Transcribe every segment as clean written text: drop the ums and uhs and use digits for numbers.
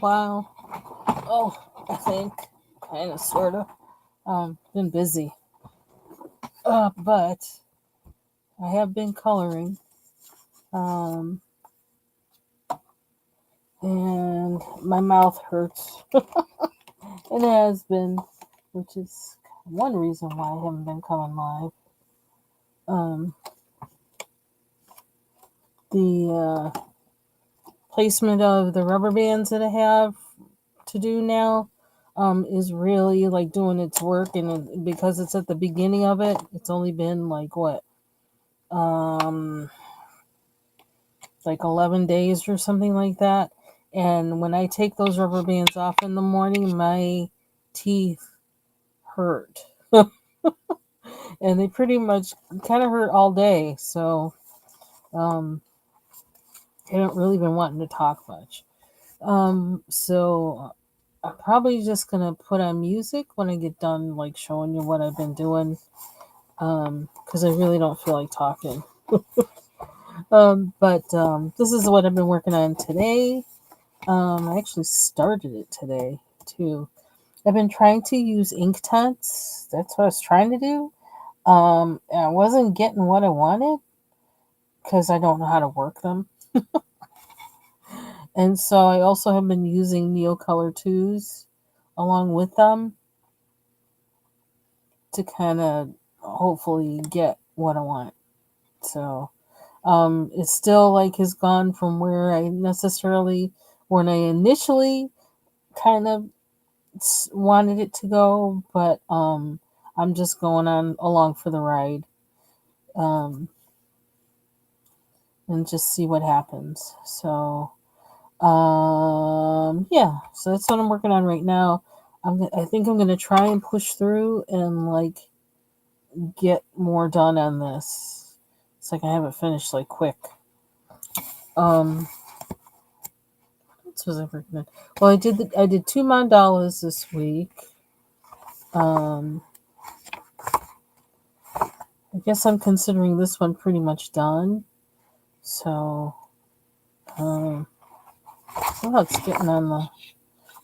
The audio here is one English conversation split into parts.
while. Oh, I think. Kind of, sort of. Been busy. But I have been coloring. Um, and my mouth hurts. It has been, which is one reason why I haven't been coming live. Um, the placement of the rubber bands that I have to do now is really like doing its work, and because it's at the beginning of it, it's only been like what, um, like 11 days or something like that. And when I take those rubber bands off in the morning, my teeth hurt. And they pretty much kind of hurt all day. So um, I haven't really been wanting to talk much. So I'm probably just going to put on music when I get done, like showing you what I've been doing. Because I really don't feel like talking. But this is what I've been working on today. I actually started it today too. I've been trying to use ink tints. That's what I was trying to do. And I wasn't getting what I wanted because I don't know how to work them. And so I also have been using Neocolor 2s along with them to kind of hopefully get what I want. So it still like has gone from where I necessarily, when I initially kind of wanted it to go, but I'm just going on along for the ride. Um, and just see what happens. So yeah, so that's what I'm working on right now. I think I'm gonna try and push through and like get more done on this. It's like I haven't finished like quick. Um, what was I working on? Well, I did two mandalas this week. Um, I guess I'm considering this one pretty much done. So, well, it's getting on the.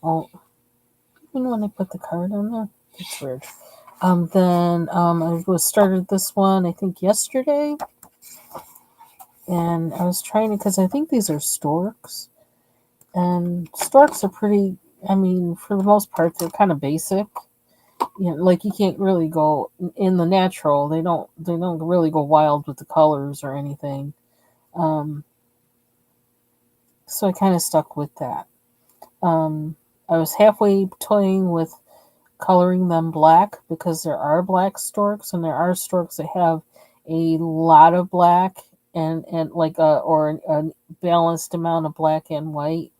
Oh, even when I put the card on there, it's weird. Then I was started this one I think yesterday, and I was trying to, because I think these are storks, and storks are pretty. I mean, for the most part, they're kind of basic. You know, like you can't really go in the natural. They don't really go wild with the colors or anything. Um, so I kind of stuck with that. I was halfway toying with coloring them black because there are black storks and there are storks that have a lot of black and like a balanced amount of black and white.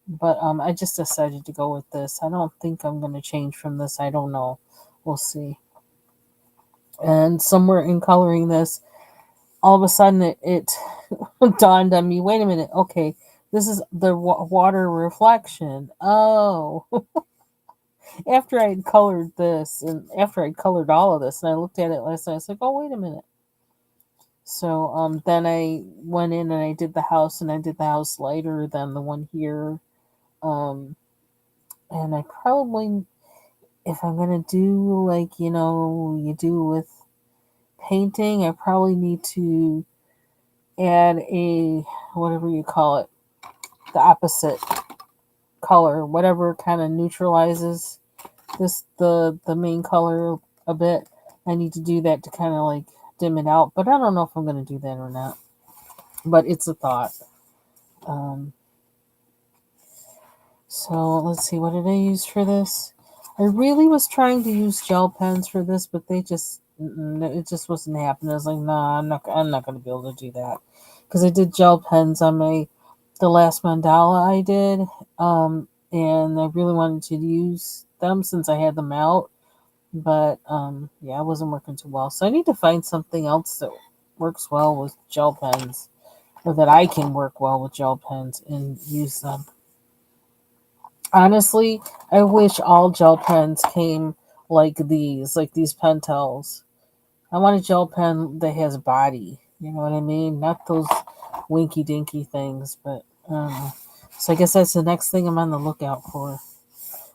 But I just decided to go with this. I don't think I'm going to change from this. I don't know. We'll see. And somewhere in coloring this, all of a sudden it dawned on me. Wait a minute. Okay, this is the water reflection. Oh, after I had colored this and after I colored all of this, and I looked at it last night, I was like, oh, wait a minute. So then I went in and I did the house, and I did the house lighter than the one here. Um, and I probably, if I'm gonna do like you do with painting, I probably need to add a, whatever you call it, the opposite color, whatever kind of neutralizes the main color a bit. I need to do that to kind of like dim it out, but I don't know if I'm going to do that or not. But it's a thought. Um, so let's see, what did I use for this? I really was trying to use gel pens for this, but it just wasn't happening. I was like, nah, I'm not going to be able to do that because I did gel pens on the last mandala I did, and I really wanted to use them since I had them out. But yeah, it wasn't working too well. So I need to find something else that works well with gel pens, or that I can work well with gel pens and use them. Honestly, I wish all gel pens came like these Pentels. I want a gel pen that has body. You know what I mean? Not those winky dinky things, but I don't know. So I guess that's the next thing I'm on the lookout for.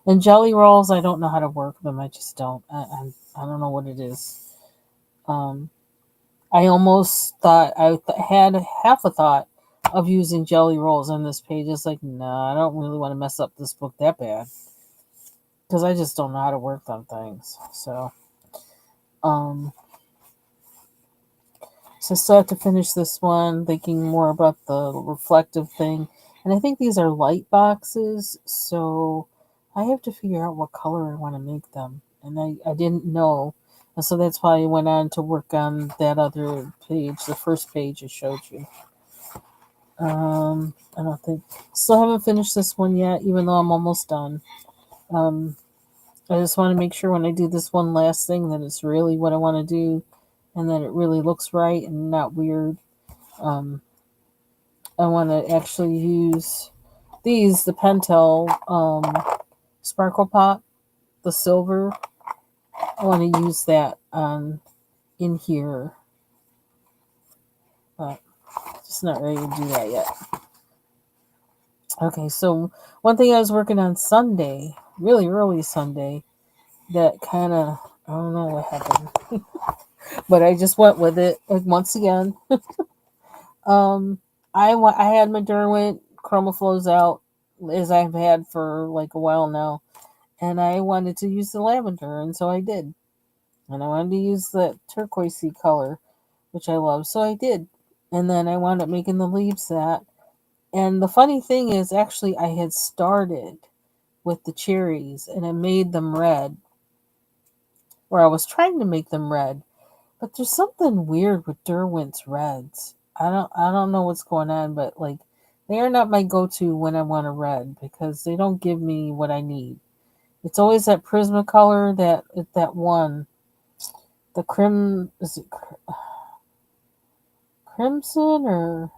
And jelly rolls, I don't know how to work them. I just don't. I don't know what it is. Um, I almost thought had half a thought of using jelly rolls on this page. It's like, no, I don't really want to mess up this book that bad because I just don't know how to work on things. Um, so I still have to finish this one, thinking more about the reflective thing. And I think these are light boxes, so I have to figure out what color I want to make them. And I didn't know. And so that's why I went on to work on that other page, the first page I showed you. I don't think, still haven't finished this one yet, even though I'm almost done. Um, I just want to make sure when I do this one last thing that it's really what I want to do and that it really looks right and not weird. Um, I want to actually use these, the Pentel Sparkle Pop, the silver. I want to use that in here, but just not ready to do that yet. Okay, so one thing I was working on Sunday, really early Sunday, that kind of, I don't know what happened, but I just went with it. Like once again, um, I had my Derwent Chromaflows out as I've had for like a while now, and I wanted to use the lavender, and so I did. And I wanted to use the turquoisey color, which I love, so I did. And then I wound up making the leaves that. And the funny thing is, actually, I had started with the cherries, and I made them red, or I was trying to make them red. But there's something weird with Derwent's reds. I don't know what's going on, but like they are not my go-to when I want a red because they don't give me what I need. It's always that Prismacolor, that one, the crimson or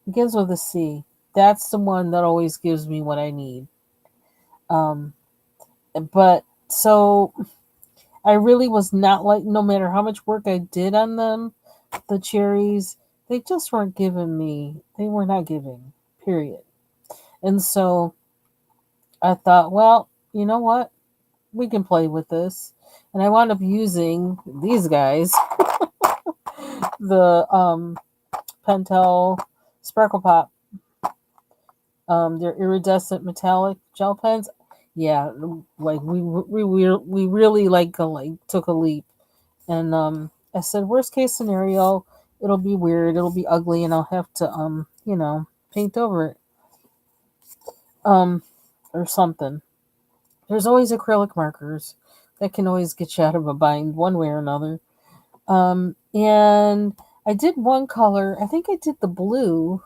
begins with a C. That's the one that always gives me what I need. Um, but so I really was not like, no matter how much work I did on them, the cherries, they just weren't giving me, they were not giving, period. And so I thought, well, you know what? We can play with this. And I wound up using these guys, the Pentel Sparkle Pop. They're iridescent metallic gel pens. Yeah, like we really like took a leap. And I said, worst case scenario, it'll be weird, it'll be ugly, and I'll have to paint over it, um, or something. There's always acrylic markers that can always get you out of a bind one way or another. And I did one color. I think I did the blue.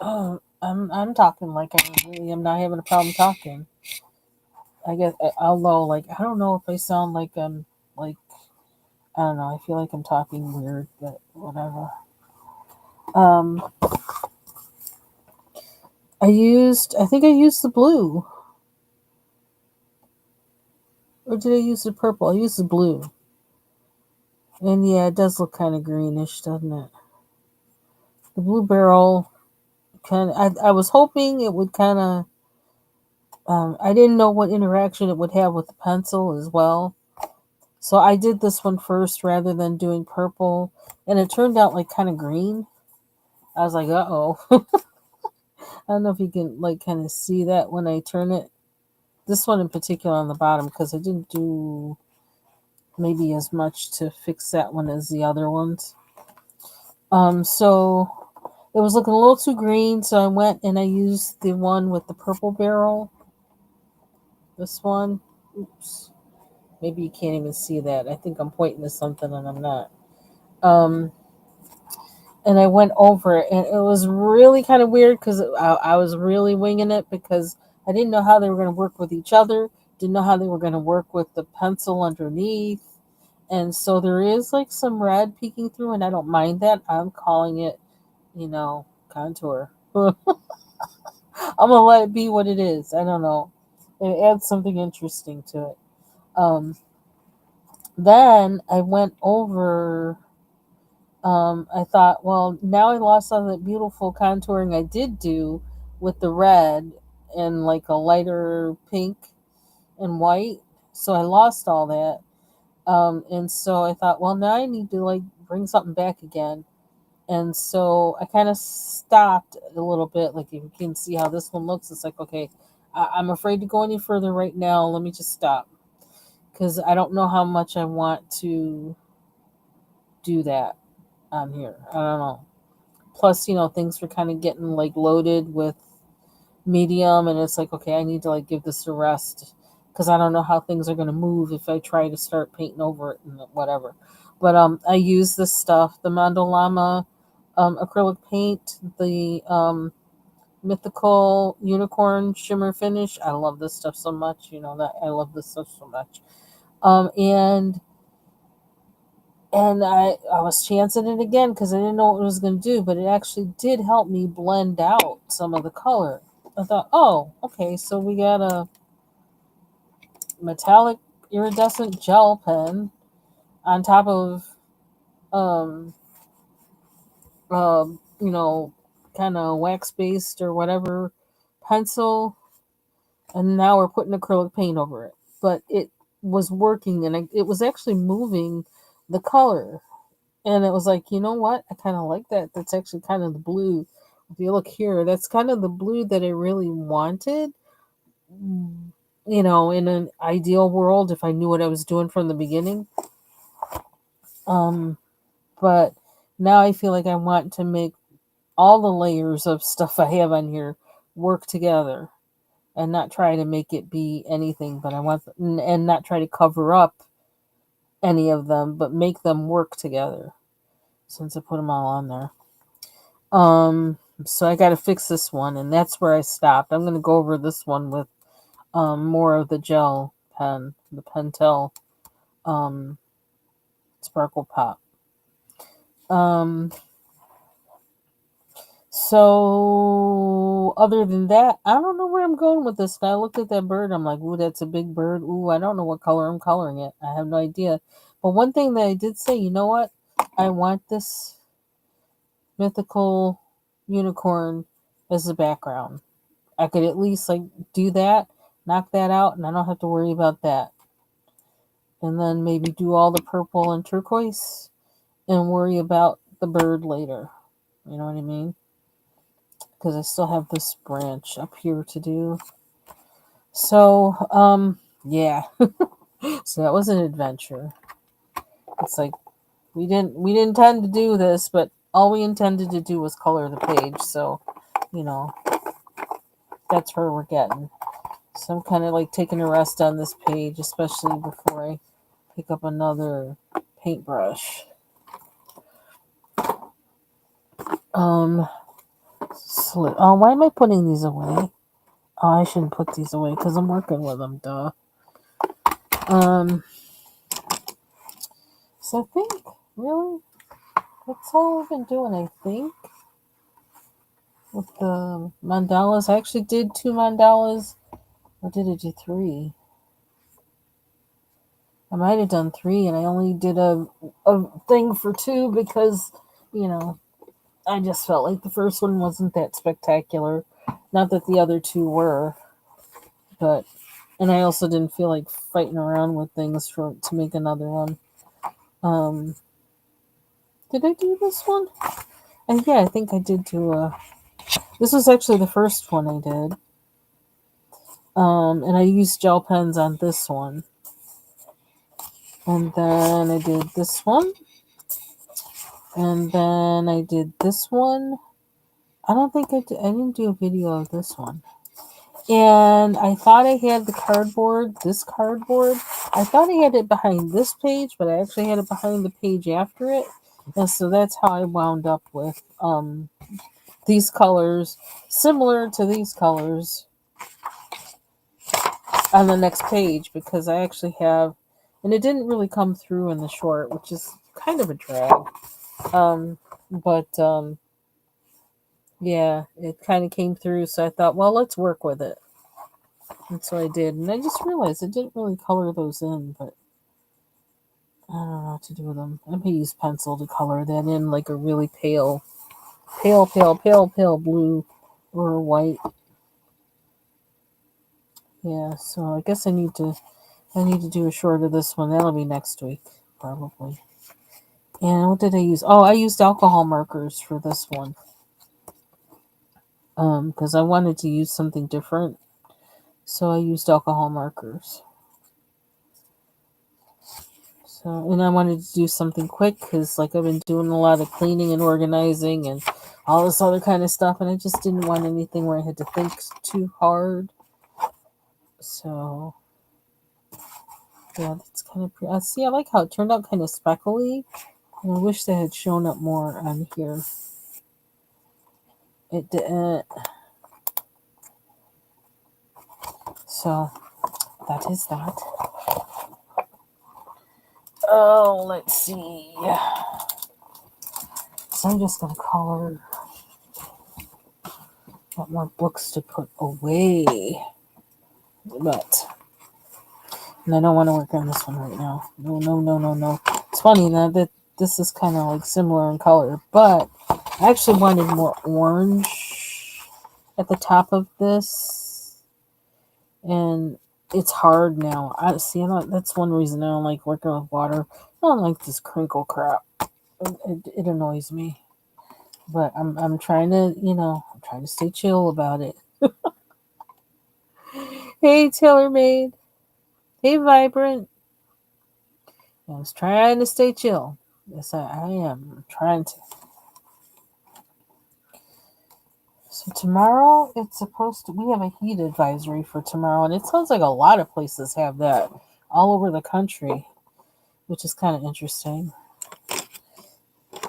I'm talking like I really am not having a problem talking. I guess although like I don't know if I sound like I'm like I don't know. I feel like I'm talking weird, but whatever. Um, I think I used the blue. Or did I use the purple? I used the blue. And yeah, it does look kind of greenish, doesn't it? The blue barrel kind of, I was hoping it would kind of, I didn't know what interaction it would have with the pencil as well. So I did this one first rather than doing purple. And it turned out like kind of green. I was like, uh-oh. I don't know if you can like kind of see that when I turn it. This one in particular on the bottom because I didn't do maybe as much to fix that one as the other ones. So it was looking a little too green, so I went and I used the one with the purple barrel. This one. Oops. Maybe you can't even see that. I think I'm pointing to something and I'm not. Um, and I went over it, and it was really kind of weird because I was really winging it because I didn't know how they were going to work with each other, didn't know how they were going to work with the pencil underneath. And so there is like some red peeking through, and I don't mind that. I'm calling it, contour. I'm going to let it be what it is. I don't know. It adds something interesting to it. Then I went over I thought, well, now I lost all that beautiful contouring I did do with the red and like a lighter pink and white. So I lost all that. And so I thought, well, now I need to like bring something back again. And so I kind of stopped a little bit. Like you can see how this one looks. It's like, okay, I'm afraid to go any further right now. Let me just stop because I don't know how much I want to do that on here. I don't know. Plus, things were kind of getting like loaded with medium, and it's like, okay, I need to like give this a rest because I don't know how things are going to move if I try to start painting over it and whatever. But I use this stuff, the Mandolama acrylic paint, the mythical unicorn shimmer finish. I love this stuff so much. You know that I love this stuff so much. And I was chancing it again because I didn't know what it was going to do, but it actually did help me blend out some of the color. I thought, oh, okay, so we got a metallic iridescent gel pen on top of, um, you know, kind of wax based or whatever pencil, and now we're putting acrylic paint over it. But it was working, and it was actually moving the color. And it was like, you know what? I kind of like that. That's actually kind of the blue. If you look here, that's kind of the blue that I really wanted. In an ideal world, if I knew what I was doing from the beginning. Um, but now I feel like I want to make all the layers of stuff I have on here work together and not try to make it be anything, but I want, and not try to cover up any of them, but make them work together since I put them all on there. So I got to fix this one, and that's where I stopped. I'm going to go over this one with more of the gel pen, the Pentel um, Sparkle Pop. Um, so other than that, I don't know where I'm going with this. And I looked at that bird. I'm like, ooh, that's a big bird. Ooh, I don't know what color I'm coloring it. I have no idea. But one thing that I did say, you know what? I want this mythical unicorn as the background. I could at least like do that, knock that out, and I don't have to worry about that. And then maybe do all the purple and turquoise and worry about the bird later. You know what I mean? Because I still have this branch up here to do. So, yeah. So that was an adventure. It's like we didn't intend to do this, but all we intended to do was color the page. So, you know, that's where we're getting. So I'm kind of like taking a rest on this page, especially before I pick up another paintbrush. Why am I putting these away? Oh, I shouldn't put these away because I'm working with them, duh. So I think, really, that's all I've been doing, I think, with the mandalas. I actually did 2 mandalas, or did I do 3? I might have done 3, and I only did a thing for 2 because, you know, I just felt like the first one wasn't that spectacular. Not that the other 2 were, but, and I also didn't feel like fighting around with things to make another one. Did I do this one? And yeah, I think I did do this was actually the first one I did. And I used gel pens on this one. And then I did this one. And then I did this one. I don't think I didn't do a video of this one. And I thought I had this cardboard. I thought I had it behind this page, but I actually had it behind the page after it. And so that's how I wound up with these colors, similar to these colors on the next page, because I actually have, and it didn't really come through in the short, which is kind of a drag. But yeah, it kind of came through, so I thought, well, let's work with it. And so I did, and I just realized I didn't really color those in, but I don't know what to do with them. I may use pencil to color that in like a really pale blue or white. Yeah, so I guess I need to do a short of this one. That'll be next week, probably. And what did I use? Oh, I used alcohol markers for this one. Because I wanted to use something different. So I used alcohol markers. So, and I wanted to do something quick because, like, I've been doing a lot of cleaning and organizing and all this other kind of stuff, and I just didn't want anything where I had to think too hard. So, yeah, that's kind of pretty. See, I like how it turned out kind of speckly, and I wish that had shown up more on here. It didn't. So, that is that. Oh, let's see. So I'm just going to color. Got more books to put away. But, and I don't want to work on this one right now. No. It's funny that this is kind of like similar in color, but I actually wanted more orange at the top of this. And it's hard now. That's one reason I don't like working with water. I don't like this crinkle crap. It annoys me. But I'm trying to, I'm trying to stay chill about it. Hey, TaylorMade. Hey, Vibrant. I was trying to stay chill. Yes, I am. I'm trying to. So tomorrow, we have a heat advisory for tomorrow, and it sounds like a lot of places have that all over the country, which is kind of interesting.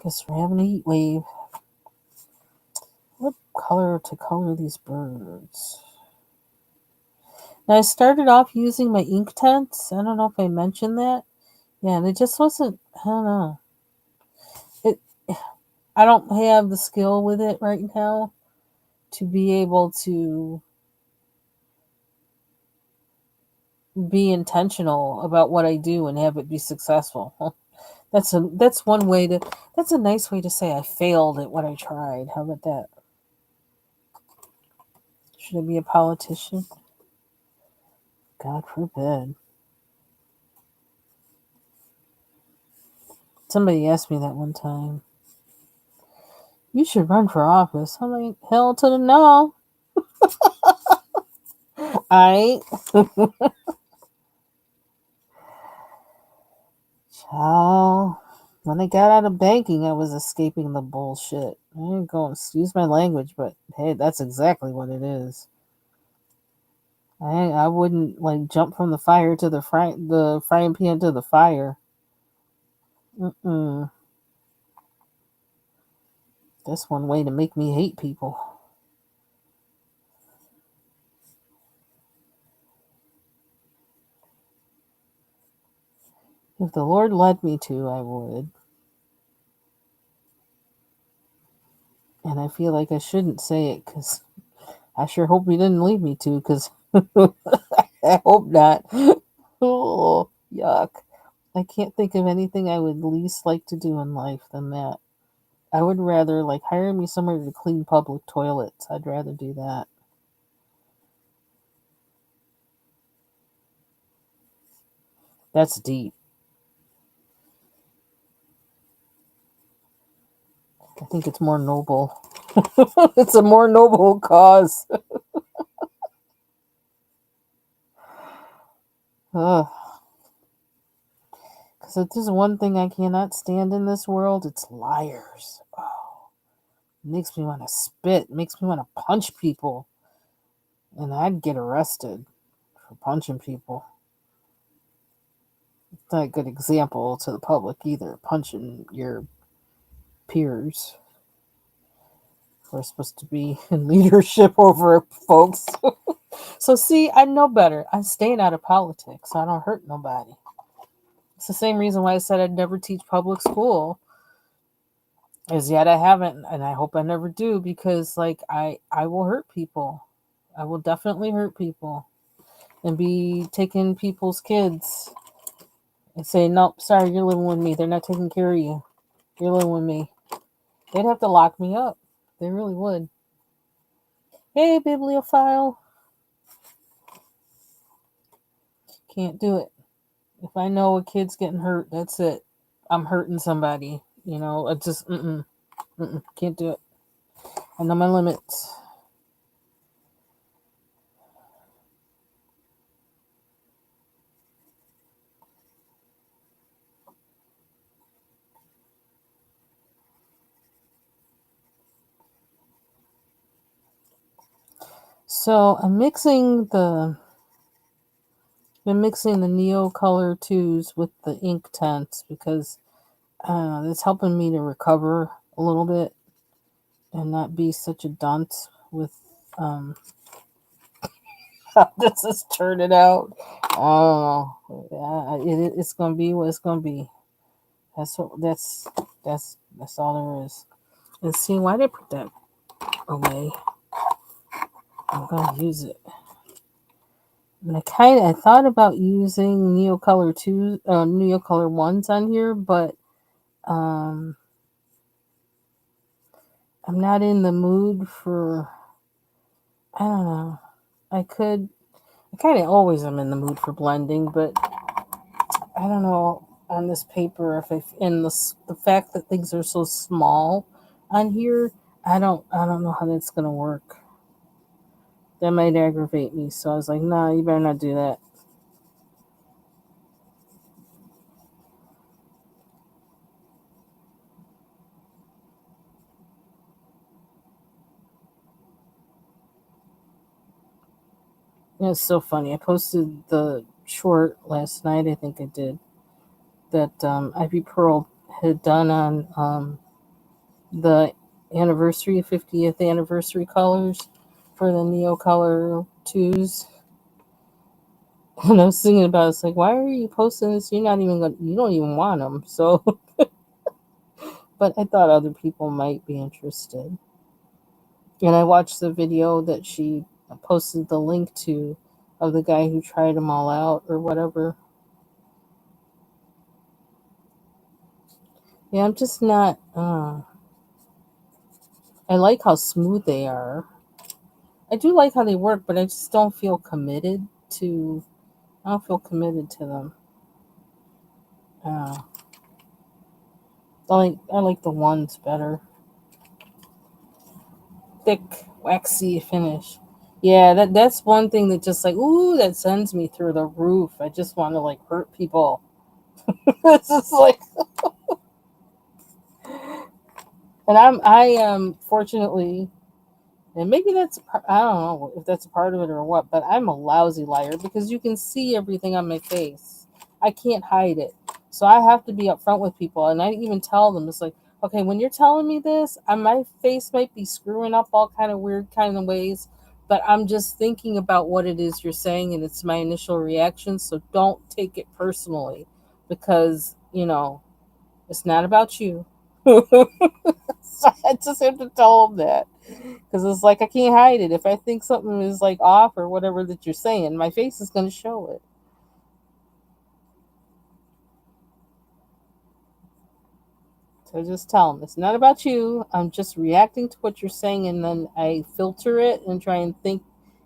Guess we're having a heat wave. What color to color these birds? Now, I started off using my ink tints. I don't know if I mentioned that. Yeah, and it just wasn't, I don't know. I don't have the skill with it right now to be able to be intentional about what I do and have it be successful. That's a nice way to say I failed at what I tried. How about that? Should I be a politician? God forbid. Somebody asked me that one time. You should run for office. I'm like, hell to the no. I Child, when I got out of banking, I was escaping the bullshit. I ain't going to excuse my language, but hey, that's exactly what it is. I wouldn't like jump from the fire to the frying pan to the fire. Mm-mm. That's one way to make me hate people. If the Lord led me to, I would. And I feel like I shouldn't say it because I sure hope He didn't lead me to because I hope not. Oh, yuck. I can't think of anything I would least like to do in life than that. I would rather like hire me somewhere to clean public toilets. I'd rather do that. That's deep. I think it's more noble. It's a more noble cause. Because if there's one thing I cannot stand in this world, it's liars. Oh, it makes me want to spit. It makes me want to punch people. And I'd get arrested for punching people. It's not a good example to the public either. Punching your peers. We're supposed to be in leadership over folks. So see, I know better. I'm staying out of politics. So I don't hurt nobody. It's the same reason why I said I'd never teach public school. As yet I haven't, and I hope I never do, because like I will hurt people. I will definitely hurt people and be taking people's kids and say, nope, sorry, you're living with me. They're not taking care of you. You're living with me. They'd have to lock me up. They really would. Hey, bibliophile. Can't do it. If I know a kid's getting hurt, that's it. I'm hurting somebody. I just, can't do it. I know my limits. So been mixing the Neo Color 2s with the ink tints because it's helping me to recover a little bit and not be such a dunce with um, how this is turning out. I don't know. It's gonna be what it's gonna be. That's all there is. And see, why did I put that away? I'm gonna use it. And I thought about using Neocolor 1s on here, but um, I'm not in the mood for. I don't know. I could. I kind of always am in the mood for blending, but I don't know on this paper if and the fact that things are so small on here. I don't know how that's gonna work. That might aggravate me. So I was like, nah, you better not do that. It's so funny. I posted the short last night. I think I did that. Ivy Pearl had done on the 50th anniversary colors for the Neo Color 2s. And I was thinking about it's like, why are you posting this? You don't even want them. So, but I thought other people might be interested. And I watched the video that she posted the link to of the guy who tried them all out or whatever. Yeah, I'm just not. I like how smooth they are. I do like how they work, but I just don't feel committed to. I don't feel committed to them. Uh, I like the ones better. Thick, waxy finish. Yeah, that's one thing that just like that sends me through the roof. I just want to like hurt people. It's just like, and I am fortunately. And maybe I don't know if that's a part of it or what, but I'm a lousy liar because you can see everything on my face. I can't hide it. So I have to be upfront with people. And I even tell them, it's like, okay, when you're telling me this, my face might be screwing up all kind of weird kind of ways, but I'm just thinking about what it is you're saying and it's my initial reaction. So don't take it personally because, it's not about you. So I just have to tell them that because it's like I can't hide it. If I think something is like off or whatever that you're saying, my face is going to show it. So I just tell them it's not about you. I'm just reacting to what you're saying, and then I filter it and try and think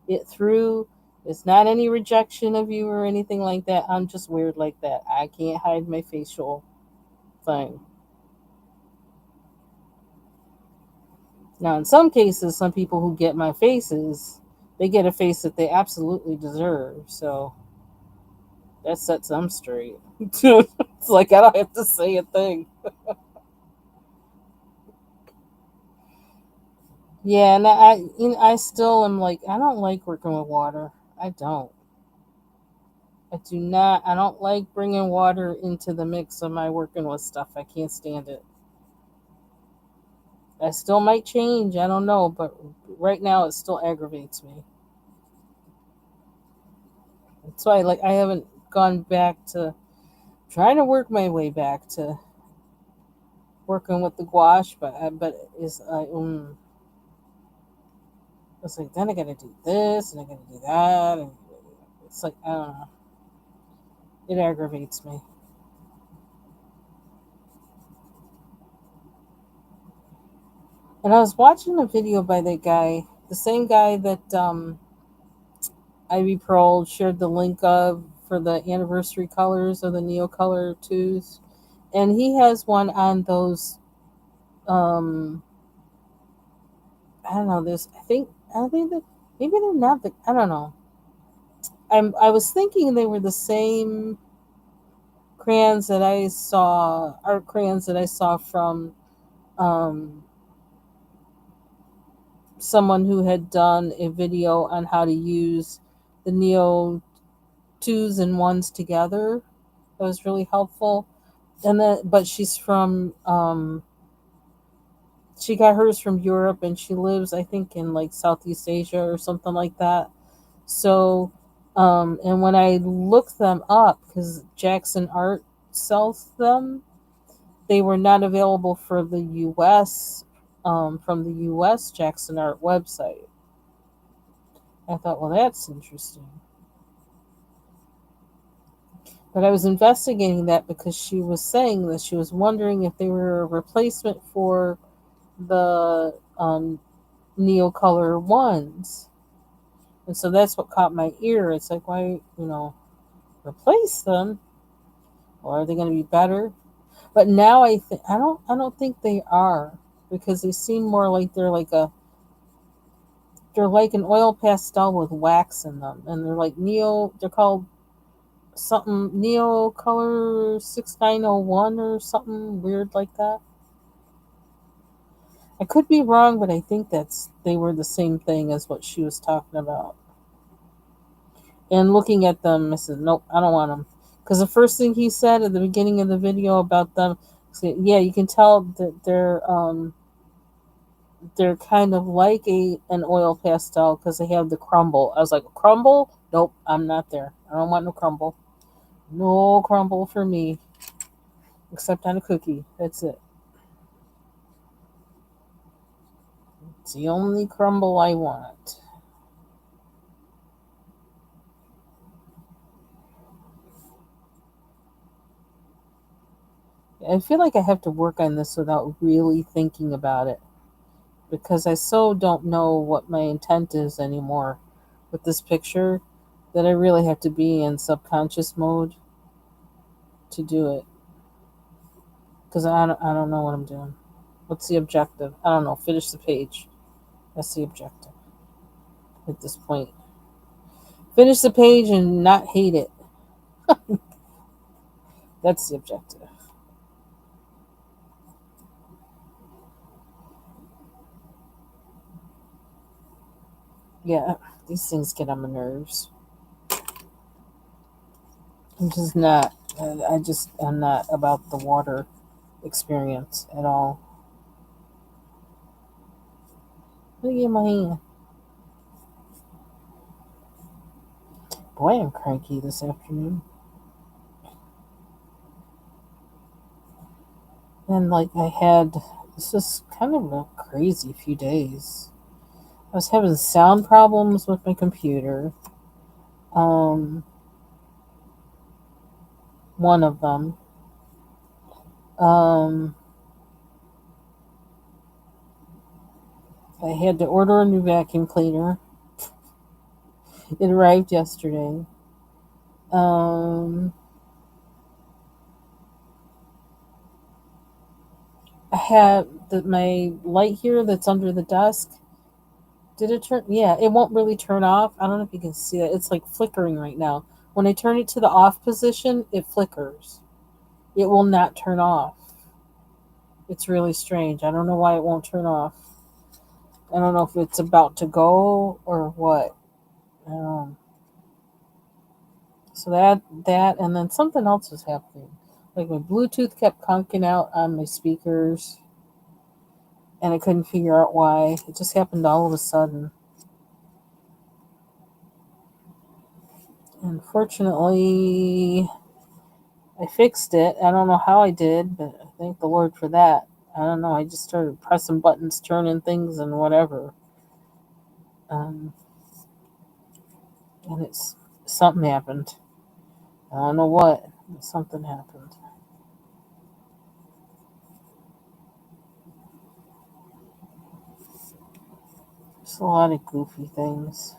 it through. It's not any rejection of you or anything like that. I'm just weird like that. I can't hide my facial thing. Now, in some cases, some people who get my faces, they get a face that they absolutely deserve. So that sets them straight. It's like I don't have to say a thing. Yeah, and I still am like I don't like working with water. I don't. I do not. I don't like bringing water into the mix of my working with stuff. I can't stand it. I still might change. I don't know, but right now it still aggravates me. That's why I haven't gone back to trying to work my way back to working with the gouache, but it's like then I got to do this and I got to do that, and it's like I don't know. It aggravates me. And I was watching a video by that guy, the same guy that Ivy Pearl shared the link of for the anniversary colors of the Neo Color 2s. And he has one on those, um, I don't know, this, I think that maybe they're not the, I don't know. I was thinking they were the same crayons that I saw, art crayons that I saw from um, someone who had done a video on how to use the Neo 2s and 1s together. That was really helpful. And then, but she's from, she got hers from Europe and she lives, I think, in like Southeast Asia or something like that. So, and when I looked them up, because Jackson Art sells them, they were not available for the US, from the US Jackson Art website. I thought, well, that's interesting. But I was investigating that because she was saying that she was wondering if they were a replacement for the Neocolor ones. And so that's what caught my ear. It's like, why, replace them? Or are they going to be better? But now I don't think they are, because they seem more like they're like an oil pastel with wax in them, and they're like they're called something Neo Color 6901 or something weird like that. I could be wrong, but I think they were the same thing as what she was talking about. And looking at them, I said, nope, I don't want them. Because the first thing he said at the beginning of the video about them, yeah, you can tell that they're kind of like an oil pastel because they have the crumble. I was like, crumble? Nope, I'm not there. I don't want no crumble. No crumble for me, except on a cookie. That's it. It's the only crumble I want. I feel like I have to work on this without really thinking about it, because I so don't know what my intent is anymore with this picture, that I really have to be in subconscious mode to do it, because I don't know what I'm doing. What's the objective? I don't know. Finish the page. That's the objective at this point. Finish the page and not hate it. That's the objective. Yeah, these things get on my nerves. I'm just not. I'm not about the water experience at all. Look at my hand. Boy, I'm cranky this afternoon. And like this is kind of a crazy few days. I was having sound problems with my computer. Um, One of them. Um, I had to order a new vacuum cleaner. It arrived yesterday. Um, I have my light here that's under the desk. Did it turn? Yeah, it won't really turn off. I don't know if you can see that. It's like flickering right now. When I turn it to the off position, it flickers. It will not turn off. It's really strange. I don't know why it won't turn off. I don't know if it's about to go or what. Um, so and then something else was happening. Like my Bluetooth kept conking out on my speakers, and I couldn't figure out why. It just happened all of a sudden. Unfortunately, I fixed it. I don't know how I did, but I thank the Lord for that. I don't know. I just started pressing buttons, turning things, and whatever. Um, and it's something happened. I don't know what. Something happened. Just a lot of goofy things.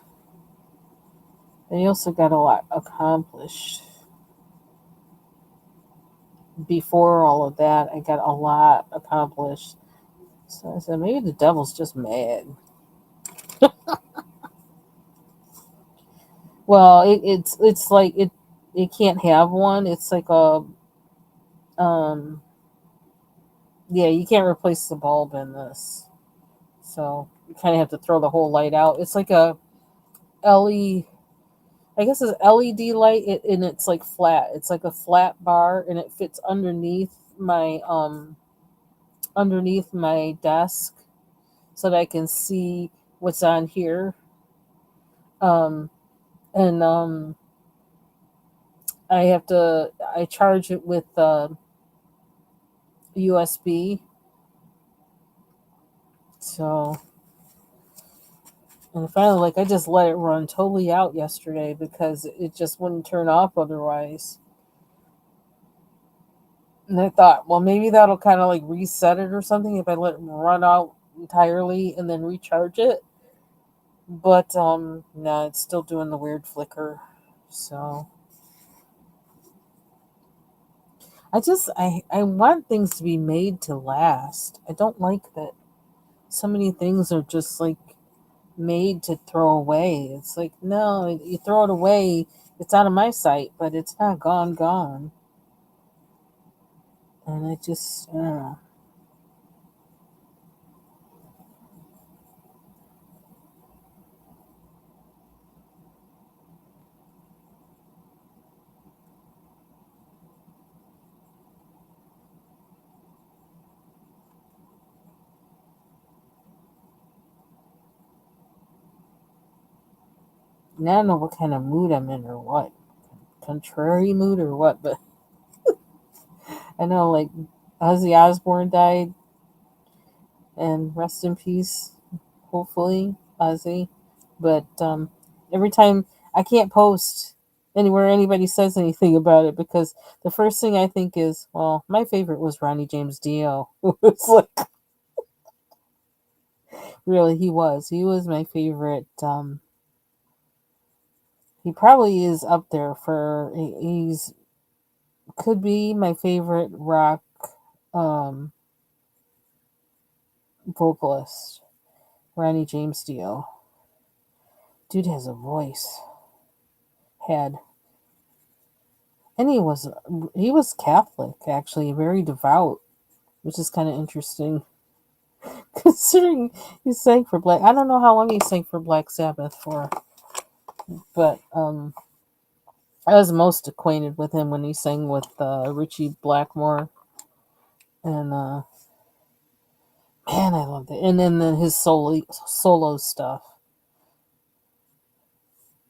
And he also got a lot accomplished. Before all of that, I got a lot accomplished. So I said, maybe the devil's just mad. Well, it's like it can't have one. It's like a um yeah, you can't replace the bulb in this. So you kind of have to throw the whole light out. It's like a LED, I guess it's LED light, and it's like flat. It's like a flat bar, and it fits underneath my desk, so that I can see what's on here. Um, and I charge it with USB. So, and finally, like, I just let it run totally out yesterday because it just wouldn't turn off otherwise. And I thought, well, maybe that'll kind of like reset it or something if I let it run out entirely and then recharge it. But no, it's still doing the weird flicker. So I want things to be made to last. I don't like that so many things are just like made to throw away. It's like, no, you throw it away, it's out of my sight, but it's not gone. And I just, I don't know. And I don't know what kind of mood I'm in or what. Contrary mood or what, but I know like Ozzy Osbourne died, and rest in peace, hopefully, Ozzy. But every time I can't post anywhere anybody says anything about it because the first thing I think is, well, my favorite was Ronnie James Dio. It's like, really, he was. He was my favorite. He probably is up there for. He's could be my favorite rock um, vocalist. Ronnie James Dio. Dude has a voice. Had and he was Catholic, actually, very devout, which is kind of interesting considering he sang for Black. I don't know how long he sang for Black Sabbath for, but I was most acquainted with him when he sang with Richie Blackmore, and man, I loved it. And then his solo stuff,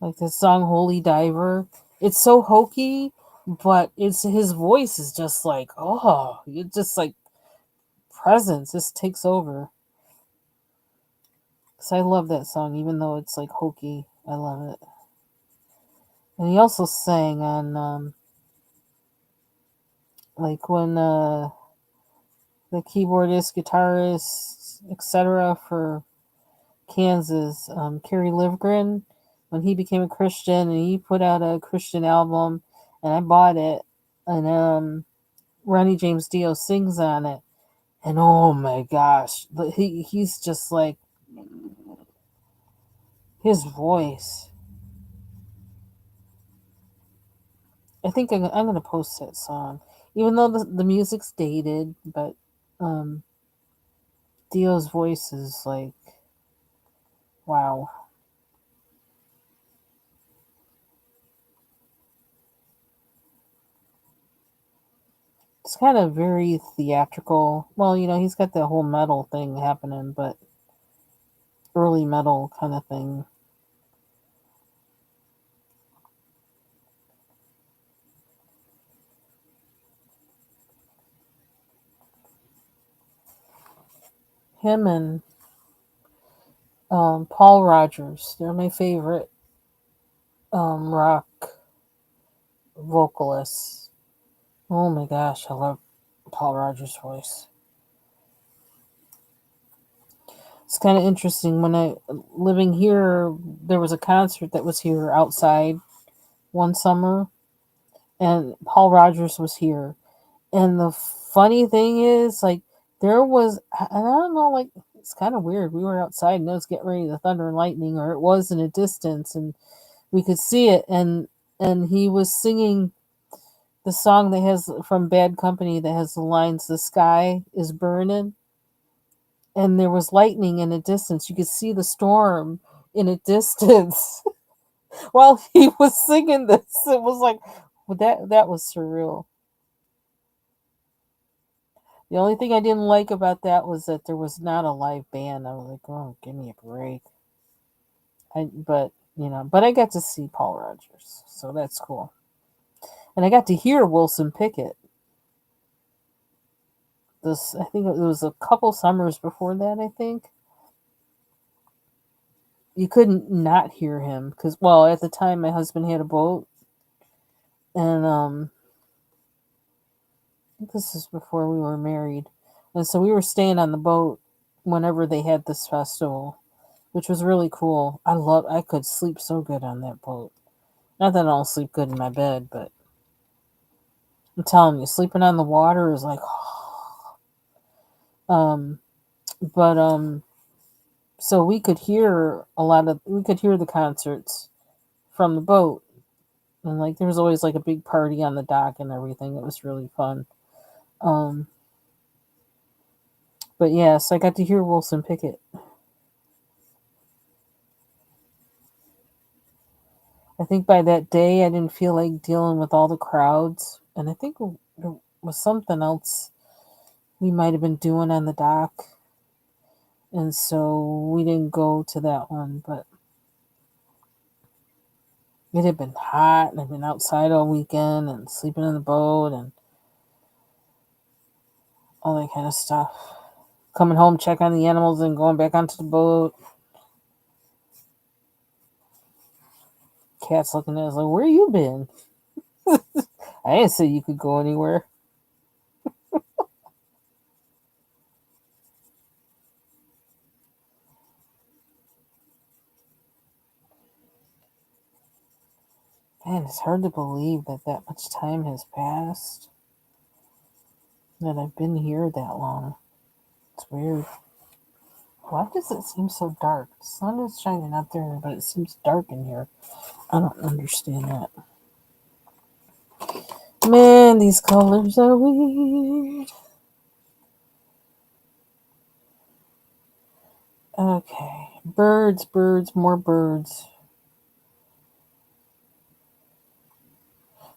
like the song "Holy Diver." It's so hokey, but it's his voice is just like, oh, it just like presence just takes over. So I love that song, even though it's like hokey. I love it. And he also sang on like when the keyboardist, guitarist, etc. for Kansas, Kerry Livgren, when he became a Christian and he put out a Christian album, and I bought it, and Ronnie James Dio sings on it, and oh my gosh, he's just like his voice. I think I'm gonna post that song, even though the music's dated, but um, Dio's voice is like wow. It's kind of very theatrical. Well, he's got the whole metal thing happening, but early metal kind of thing. Him and Paul Rogers, they're my favorite rock vocalists. Oh my gosh, I love Paul Rogers' voice. It's kind of interesting. When I living here, there was a concert that was here outside one summer, and Paul Rogers was here. And the funny thing is, like, there was, and I don't know, like, it's kind of weird. We were outside and it was getting ready to thunder and lightning, or it was in a distance, and we could see it. And he was singing the song that has from Bad Company that has the lines, "The sky is burning," and there was lightning in a distance. You could see the storm in a distance while he was singing this. It was like, well, that was surreal. The only thing I didn't like about that was that there was not a live band. I was like, oh, give me a break. But I got to see Paul Rogers, so that's cool. And I got to hear Wilson Pickett. I think it was a couple summers before that. I think you couldn't not hear him because, well, at the time my husband had a boat, and I think this is before we were married, and so we were staying on the boat whenever they had this festival, which was really cool. I could sleep so good on that boat. Not that I don't sleep good in my bed, but I'm telling you, sleeping on the water is like, um, but so we could hear the concerts from the boat, and like there was always like a big party on the dock and everything. It was really fun. Um, but yes, I got to hear Wilson Pickett. I think by that day I didn't feel like dealing with all the crowds, and I think there was something else we might have been doing on the dock, and so we didn't go to that one. But it had been hot, and I'd been outside all weekend and sleeping in the boat and all that kind of stuff. Coming home, check on the animals, and going back onto the boat. Cat's looking at us like, "Where you been?" I didn't say you could go anywhere. Man, it's hard to believe that that much time has passed. That I've been here that long. It's weird. Why does it seem so dark? The sun is shining out there, but it seems dark in here. I don't understand that. Man, these colors are weird. Okay. Birds, birds, more birds.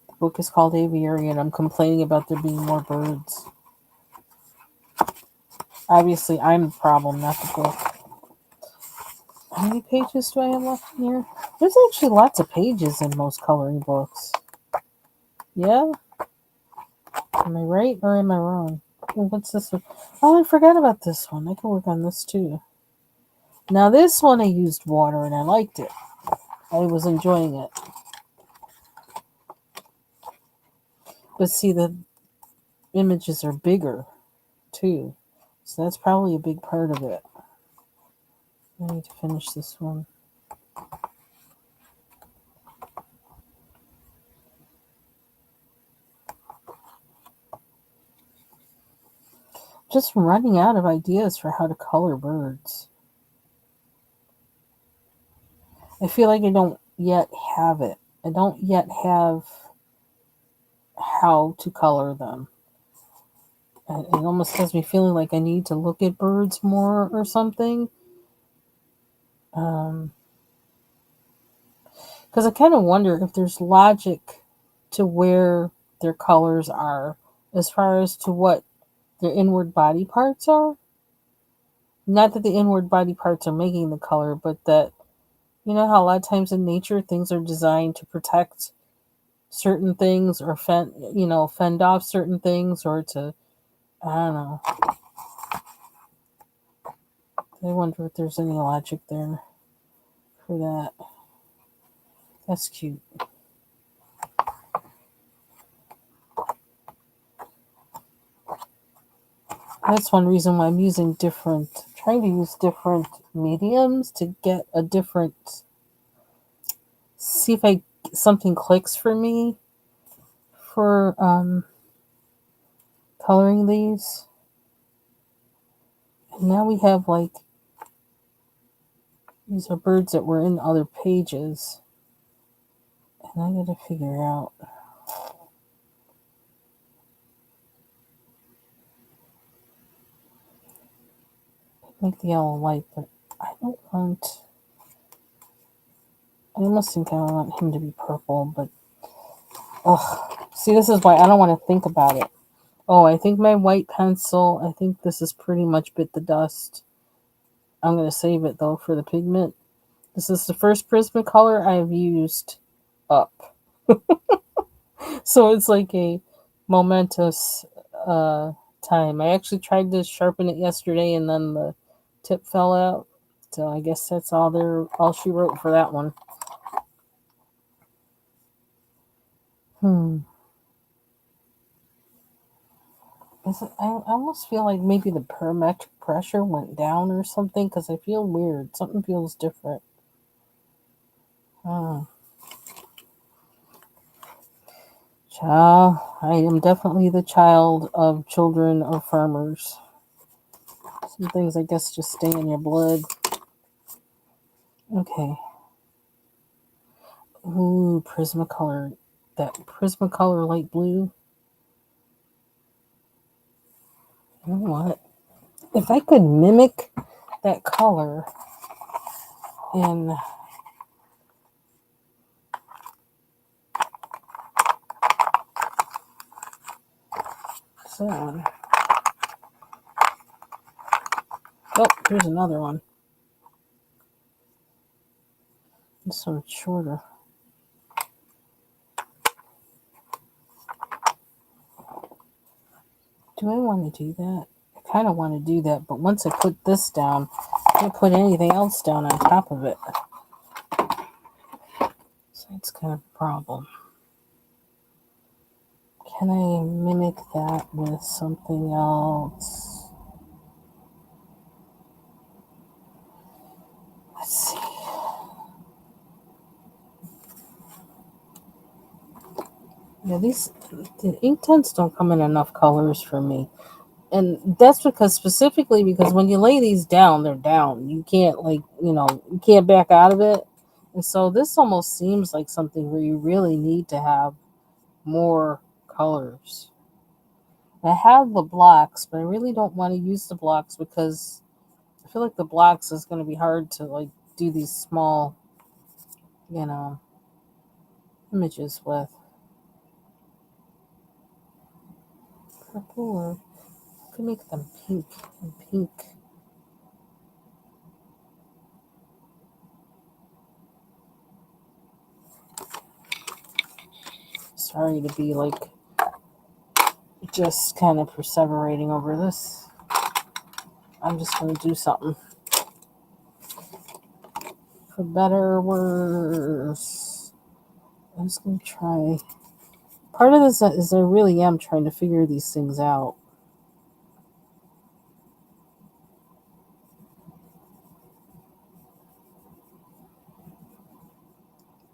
The book is called Aviary, and I'm complaining about there being more birds. Obviously, I'm the problem, not the book. How many pages do I have left in here? There's actually lots of pages in most coloring books. Yeah? Am I right or am I wrong? What's this one? Oh, I forgot about this one. I can work on this too. Now, this one I used water and I liked it. I was enjoying it. But see, the images are bigger too. So that's probably a big part of it. I need to finish this one. Just running out of ideas for how to color birds. I feel like I don't yet have it. I don't yet have how to color them. And it almost has me feeling like I need to look at birds more or something. Because I kind of wonder if there's logic to where their colors are as far as to what their inward body parts are. Not that the inward body parts are making the color, but that, you know how a lot of times in nature things are designed to protect certain things or fend off certain things or to, I don't know. I wonder if there's any logic there for that. That's cute. That's one reason why I'm using different, trying to use different mediums to get a different, see if something clicks for me for coloring these. And now we have like, these are birds that were in other pages. And I gotta figure out. Make the yellow light, but I don't want. I almost think I want him to be purple, but see, this is why I don't want to think about it. Oh, I think my white pencil, I think this is pretty much bit the dust. I'm going to save it though for the pigment. This is the first Prismacolor I've used up. So it's like a momentous time. I actually tried to sharpen it yesterday and then the tip fell out. So I guess that's all she wrote for that one. I almost feel like maybe the parametric pressure went down or something because I feel weird. Something feels different. Child, I am definitely the child of children of farmers. Some things, I guess, just stay in your blood. Okay. Ooh, Prismacolor. That Prismacolor light blue. You know what? If I could mimic that color in... What's that one? Oh, here's another one. It's sort of shorter. Do I want to do that? I kind of want to do that, but once I put this down, I can't put anything else down on top of it. So it's kind of a problem. Can I mimic that with something else? Let's see. Yeah, the Inktense don't come in enough colors for me. And that's specifically because when you lay these down, they're down. You can't you can't back out of it. And so this almost seems like something where you really need to have more colors. I have the blocks, but I really don't want to use the blocks because I feel like the blocks is going to be hard to do these small, images with. Purple, or I could make them pink and pink. Sorry to be just kind of perseverating over this. I'm just going to do something. For better or worse. I'm just going to try. Part of this is I really am trying to figure these things out.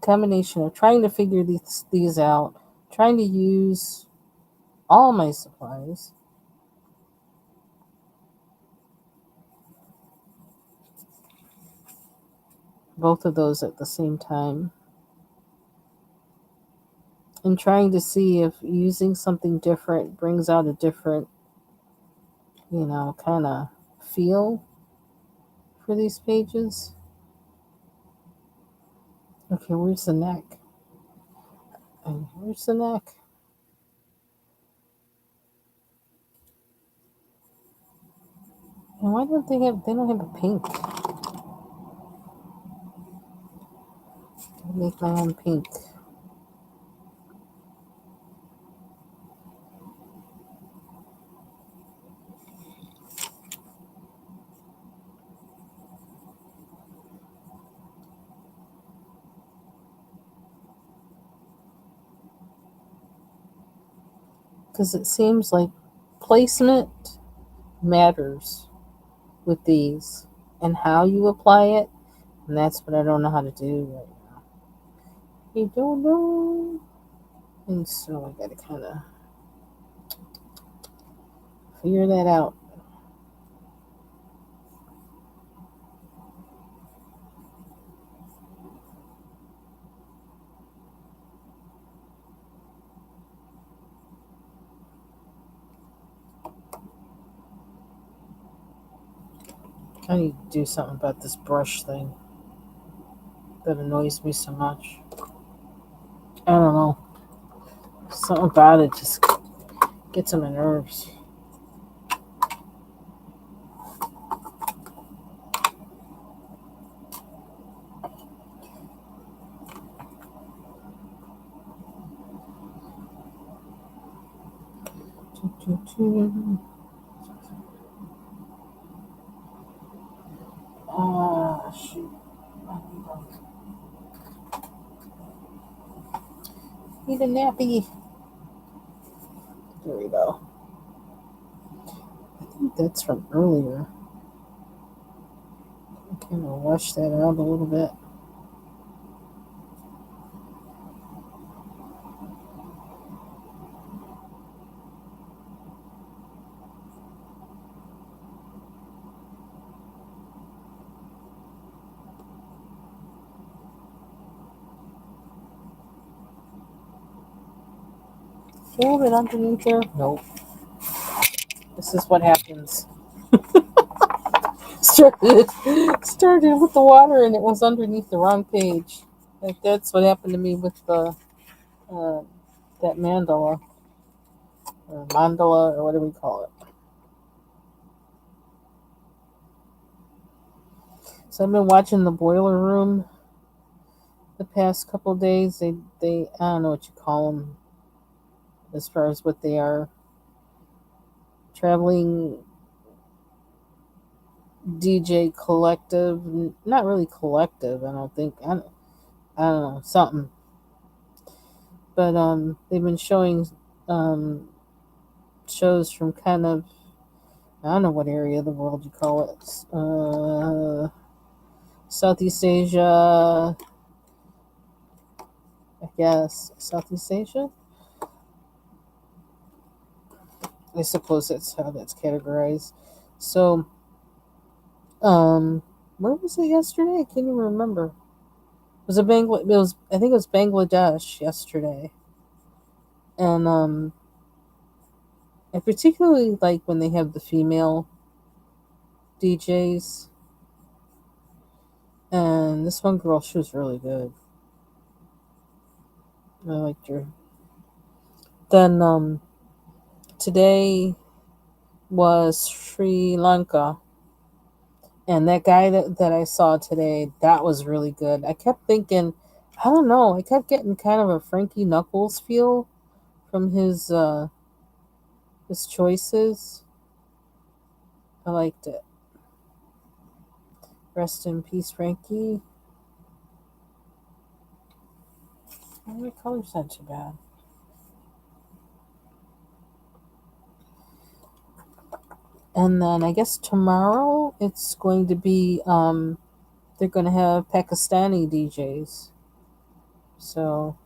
Combination of trying to figure these out, trying to use all my supplies. Both of those at the same time. And trying to see if using something different brings out a different, kind of feel for these pages. Okay, where's the neck? And where's the neck? And why don't they don't have a pink? I'll make my own pink. Because it seems like placement matters. with these and how you apply it. And that's what I don't know how to do right now. I don't know. And so I gotta kind of figure that out. I need to do something about this brush thing that annoys me so much. I don't know. Something about it just gets on my nerves. Ah, shoot. Need a nappy. There we go. I think that's from earlier. I kind of wash that out a little bit. Feel it underneath there? Nope. This is what happens. Started with the water and it was underneath the wrong page. Like that's what happened to me with the uh, that mandala or mandala or whatever we call it. So I've been watching the Boiler Room the past couple of days. They I don't know what you call them as far as what they are. Traveling DJ collective, not really collective. I don't think I don't know something, but they've been showing um shows from kind of I don't know what area of the world you call it. Southeast Asia, I guess. Southeast Asia? I suppose that's how that's categorized. So, um, where was it yesterday? I can't even remember. It was I think it was Bangladesh yesterday. And I particularly like when they have the female DJs. And this one girl, she was really good. I liked her. Then today was Sri Lanka. And that guy that I saw today, that was really good. I kept thinking, I don't know, I kept getting kind of a Frankie Knuckles feel from his choices. I liked it. Rest in peace, Frankie. Oh, my color's not too bad. And then I guess tomorrow it's going to be they're going to have Pakistani DJs. So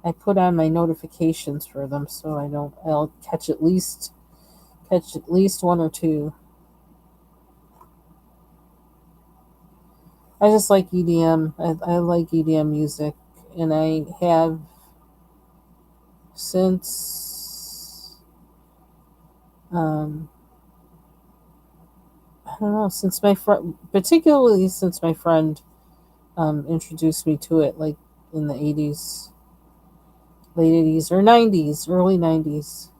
I put on my notifications for them so I'll catch at least one or two. I just like EDM. I like EDM music, and I have since I don't know since my friend, particularly since my friend introduced me to it, like in the '80s, late '80s or '90s, early '90s.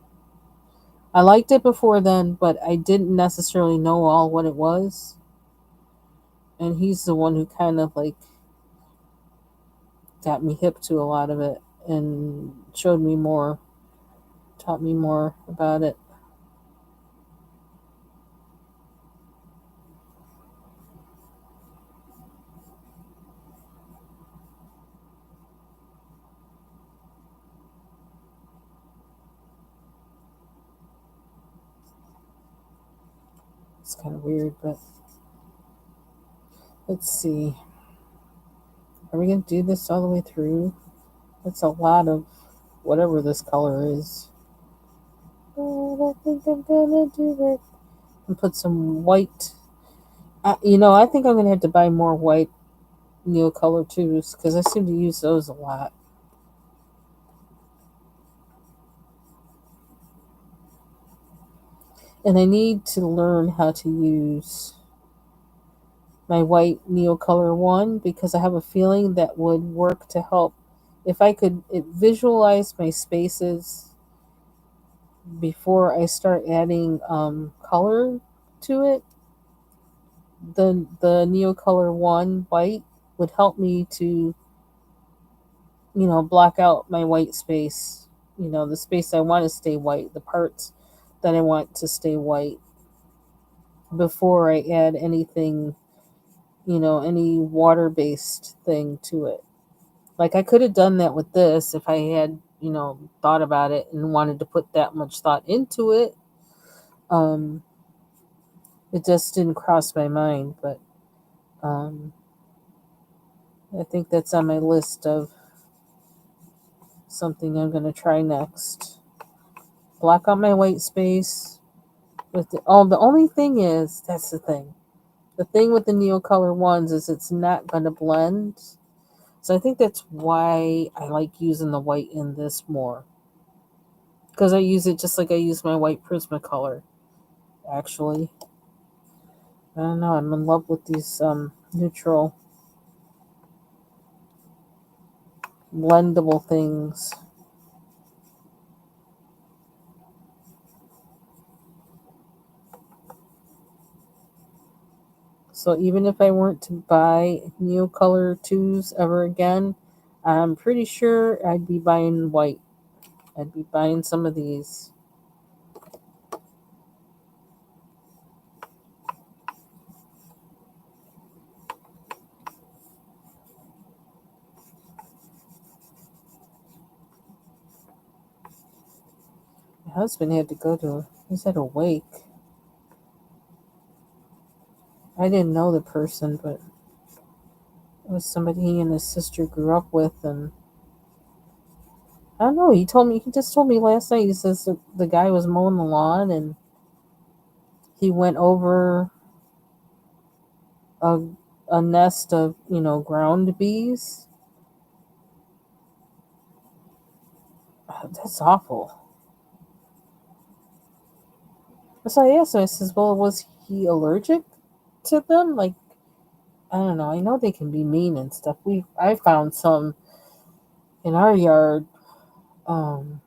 I liked it before then, but I didn't necessarily know all what it was. And he's the one who kind of like got me hip to a lot of it and showed me more, taught me more about it. It's kind of weird, but let's see. Are we going to do this all the way through? That's a lot of whatever this color is. But I think I'm going to do it. And put some white. I think I'm going to have to buy more white Neocolor tubes because I seem to use those a lot. And I need to learn how to use my white Neocolor one because I have a feeling that would work to help. If I could visualize my spaces before I start adding color to it, the Neocolor one white would help me to block out my white space. The space I want to stay white, the parts that I want to stay white before I add anything, any water based thing to it. Like I could have done that with this if I had, thought about it and wanted to put that much thought into it. Um, it just didn't cross my mind, but um, I think that's on my list of something I'm going to try next. Block out my white space. The only thing is, that's the thing. The thing with the Neocolor ones is it's not going to blend. So I think that's why I like using the white in this more. Because I use it just like I use my white Prismacolor, actually. I don't know, I'm in love with these neutral blendable things. So even if I weren't to buy Neocolor 2s ever again, I'm pretty sure I'd be buying white. I'd be buying some of these. My husband had to go to, he's at a wake. I didn't know the person, but it was somebody he and his sister grew up with, and I don't know. He just told me last night. He says the guy was mowing the lawn, and he went over a a nest of ground bees. That's awful. So I asked him. I says, "Well, was he allergic to them? Like, I don't know. I know they can be mean and stuff. I found some in our yard um,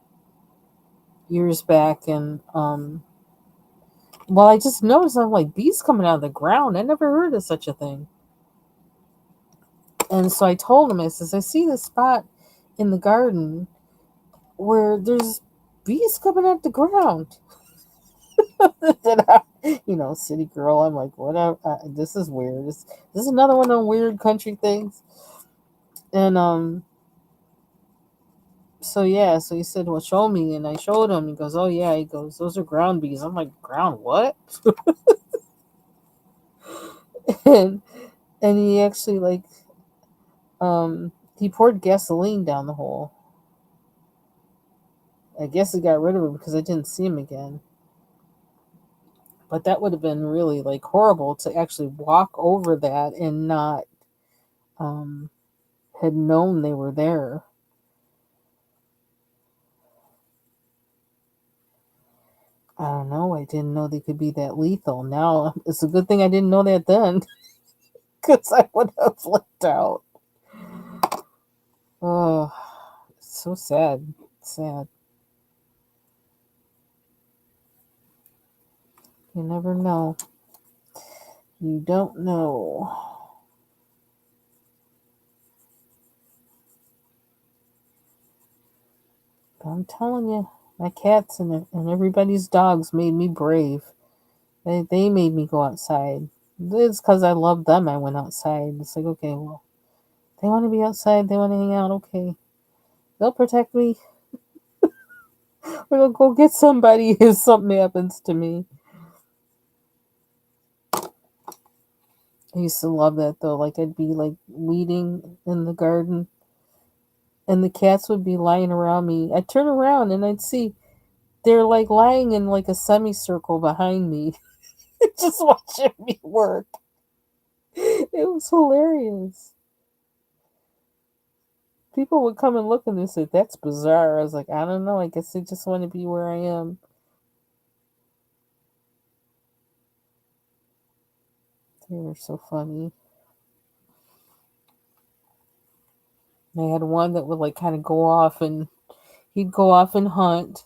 years back, and well, I just noticed I'm like bees coming out of the ground. I never heard of such a thing. And so I told him, I says, I see this spot in the garden where there's bees coming out the ground. And city girl, I'm like, whatever. This is weird. This is another one of the weird country things. And so yeah, so he said, well, show me, and I showed him. He goes, oh yeah. He goes, those are ground bees. I'm like, ground what? and and he actually he poured gasoline down the hole. I guess he got rid of it because I didn't see him again. But that would have been really like horrible to actually walk over that and not um had known they were there. I don't know. I didn't know they could be that lethal. Now it's a good thing I didn't know that then, because I would have flipped out. Oh, it's so sad. Sad. You never know. You don't know. But I'm telling you, my cats and everybody's dogs made me brave. They made me go outside. It's because I love them. I went outside. It's like, okay, well, they want to be outside. They want to hang out. Okay, they'll protect me. We'll go get somebody if something happens to me. I used to love that though. Like I'd be like weeding in the garden and the cats would be lying around me. I'd turn around and I'd see they're like lying in like a semicircle behind me, just watching me work. It was hilarious. People would come and look and they say, "That's bizarre." I was like, I don't know. I guess they just want to be where I am. They were so funny. I had one that would like kind of go off and he'd go off and hunt.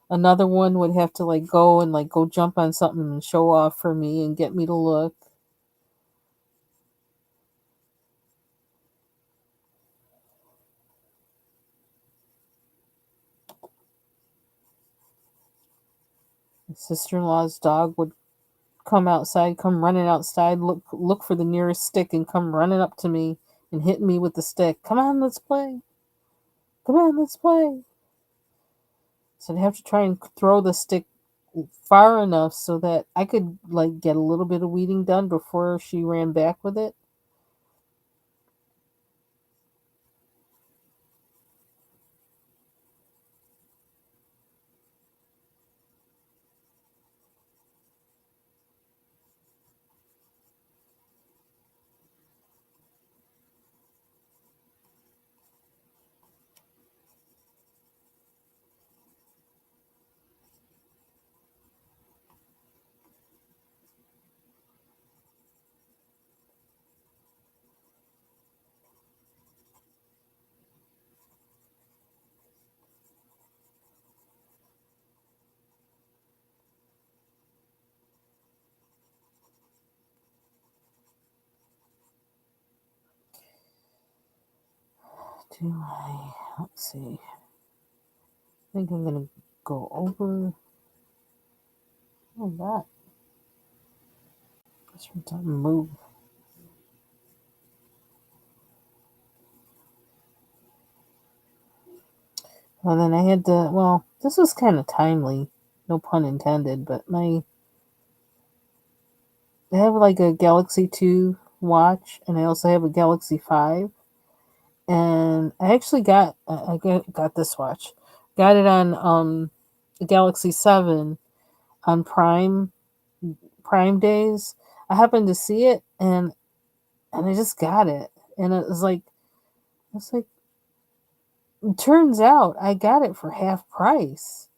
Another one would have to like go and like go jump on something and show off for me and get me to look. My sister-in-law's dog would come outside, come running outside, look for the nearest stick and come running up to me and hitting me with the stick. Come on, let's play. Come on, let's play. So I'd have to try and throw the stick far enough so that I could like get a little bit of weeding done before she ran back with it. Do I? Let's see. I think I'm gonna go over. Oh, that. This one's on move. Well, then I had to. Well, this was kind of timely, no pun intended. But I have like a Galaxy 2 watch, and I also have a Galaxy 5. And I actually got this watch. Got it on the Galaxy 7 on Prime days. I happened to see it, and I just got it, and it's like it turns out I got it for half price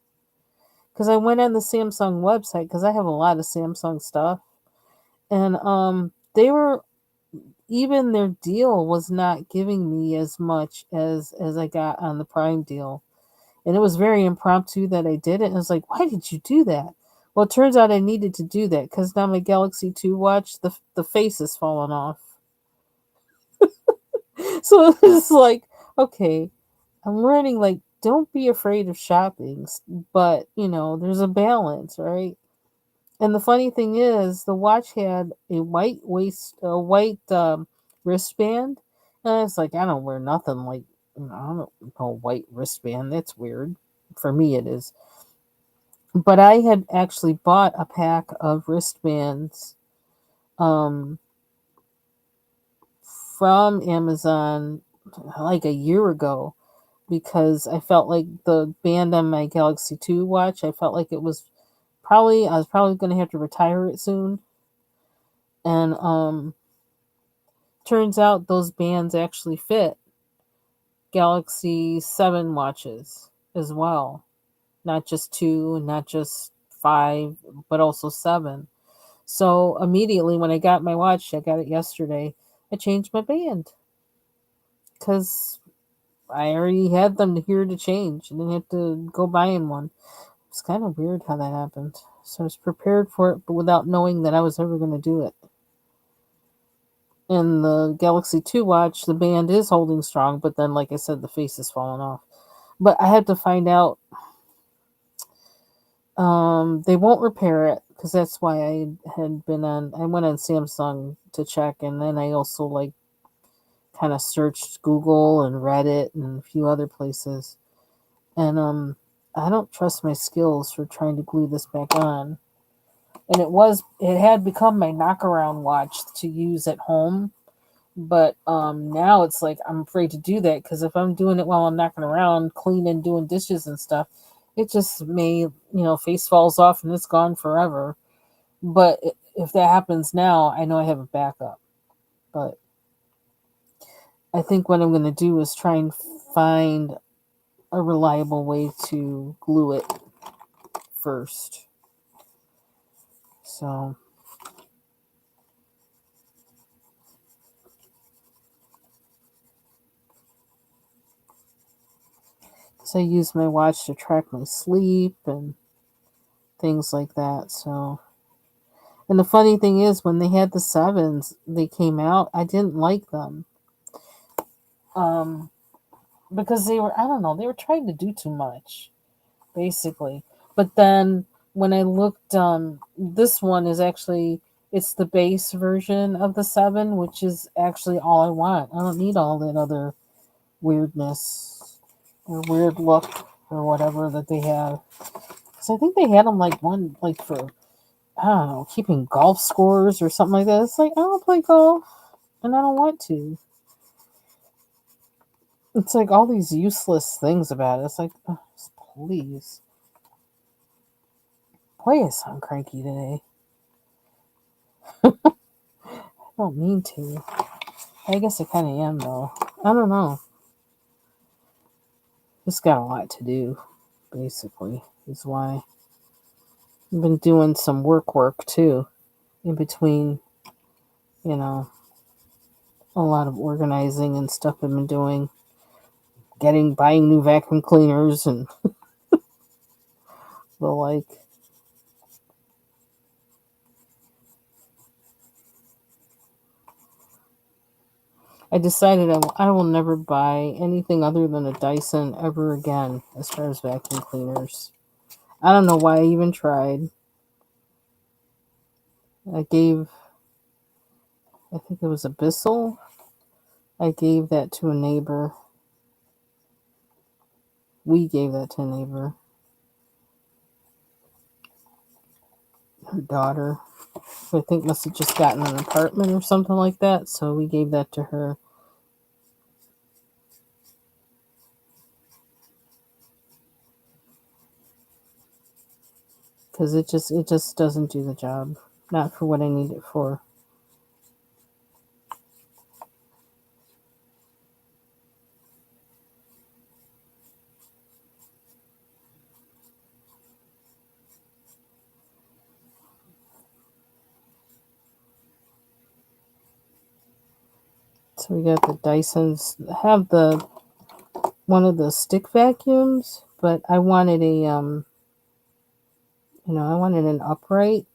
because I went on the Samsung website because I have a lot of Samsung stuff, and they were even their deal was not giving me as much as I got on the Prime deal, and it was very impromptu that I did it. And I was like, why did you do that? Well, it turns out I needed to do that because now my Galaxy 2 watch the face is falling off. So it's like, okay, I'm learning like don't be afraid of shopping, but there's a balance, right? And the funny thing is, the watch had a white wristband, and I was like, I don't wear nothing like I don't know white wristband. That's weird. For me, it is. But I had actually bought a pack of wristbands um, from Amazon like a year ago because I felt like the band on my Galaxy 2 watch, I felt like it was I was probably going to have to retire it soon. And turns out those bands actually fit Galaxy 7 watches as well. Not just 2, not just 5, but also 7. So immediately when I got my watch, I got it yesterday, I changed my band because I already had them here to change. I didn't have to go buying one. It's kind of weird how that happened. So I was prepared for it, but without knowing that I was ever going to do it. In the Galaxy 2 watch, the band is holding strong, but then, like I said, the face is falling off. But I had to find out. They won't repair it because that's why I had been on. I went on Samsung to check, and then I also like kind of searched Google and Reddit and a few other places. And I don't trust my skills for trying to glue this back on. and it had become my knockaround watch to use at home. But now it's like I'm afraid to do that because if I'm doing it while I'm knocking around, cleaning, doing dishes and stuff, it just may, face falls off and it's gone forever. But if that happens now, I know I have a backup. But I think what I'm going to do is try and find a reliable way to glue it first. So I use my watch to track my sleep and things like that. So, and the funny thing is, when they had the sevens, they came out. I didn't like them, um, because they were, I don't know, they were trying to do too much, basically. But then when I looked, this one is actually, it's the base version of the seven, which is actually all I want. I don't need all that other weirdness or weird look or whatever that they have. Because I think they had them like one, like for, I don't know, keeping golf scores or something like that. It's like, I don't play golf and I don't want to. It's like all these useless things about it. It's like, oh, please. Boy, I sound cranky today. I don't mean to. I guess I kind of am, though. I don't know. Just got a lot to do, basically, is why. I've been doing some work too, in between, you know, a lot of organizing and stuff I've been doing. Buying new vacuum cleaners and the like. I decided I will never buy anything other than a Dyson ever again as far as vacuum cleaners. I don't know why I even tried. I think it was a Bissell. I gave that to a neighbor. We gave that to a neighbor. Her daughter, who I think must have just gotten an apartment or something like that, so we gave that to her. Because it just doesn't do the job. Not for what I need it for. So we got the Dysons. Have one of the stick vacuums, but I wanted I wanted an upright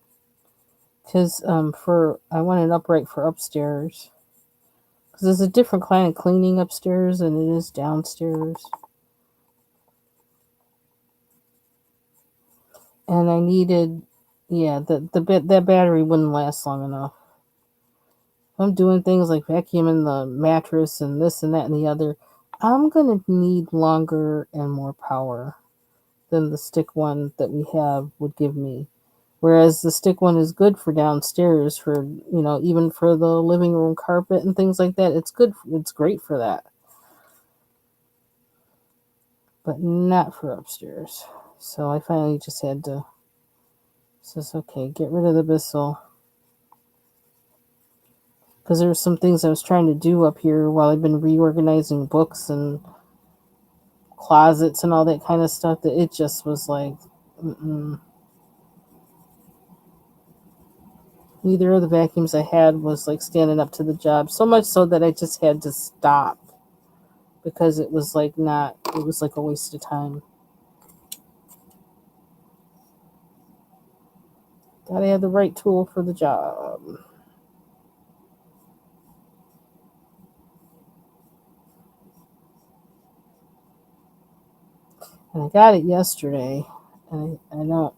because I wanted an upright for upstairs because there's a different kind of cleaning upstairs than it is downstairs. And I needed, yeah, that battery wouldn't last long enough. I'm doing things like vacuuming the mattress and this and that and the other. I'm gonna need longer and more power than the stick one that we have would give me. Whereas the stick one is good for downstairs for, even for the living room carpet and things like that. It's good. It's great for that. But not for upstairs. So I finally just had to says, okay, get rid of the Bissell. Because there were some things I was trying to do up here while I've been reorganizing books and closets and all that kind of stuff that it just was like, neither of the vacuums I had was like standing up to the job. So much so that I just had to stop because it was like a waste of time. Gotta have the right tool for the job. And I got it yesterday, and I don't.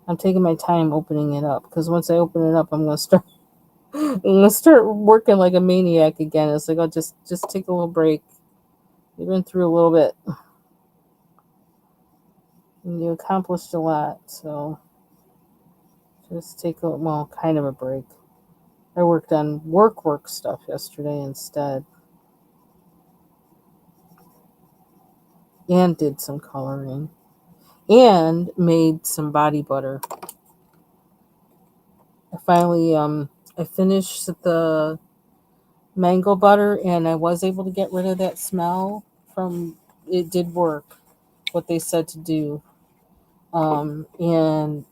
I'm taking my time opening it up because once I open it up, I'm gonna start. I'm gonna start working like a maniac again. It's like I'll just take a little break. You've been through a little bit, and you accomplished a lot. So Just take a, well, kind of a break. I worked on work stuff yesterday instead, and did some coloring, and made some body butter. I finally I finished the mango butter, and I was able to get rid of that smell from it. Did work what they said to do. And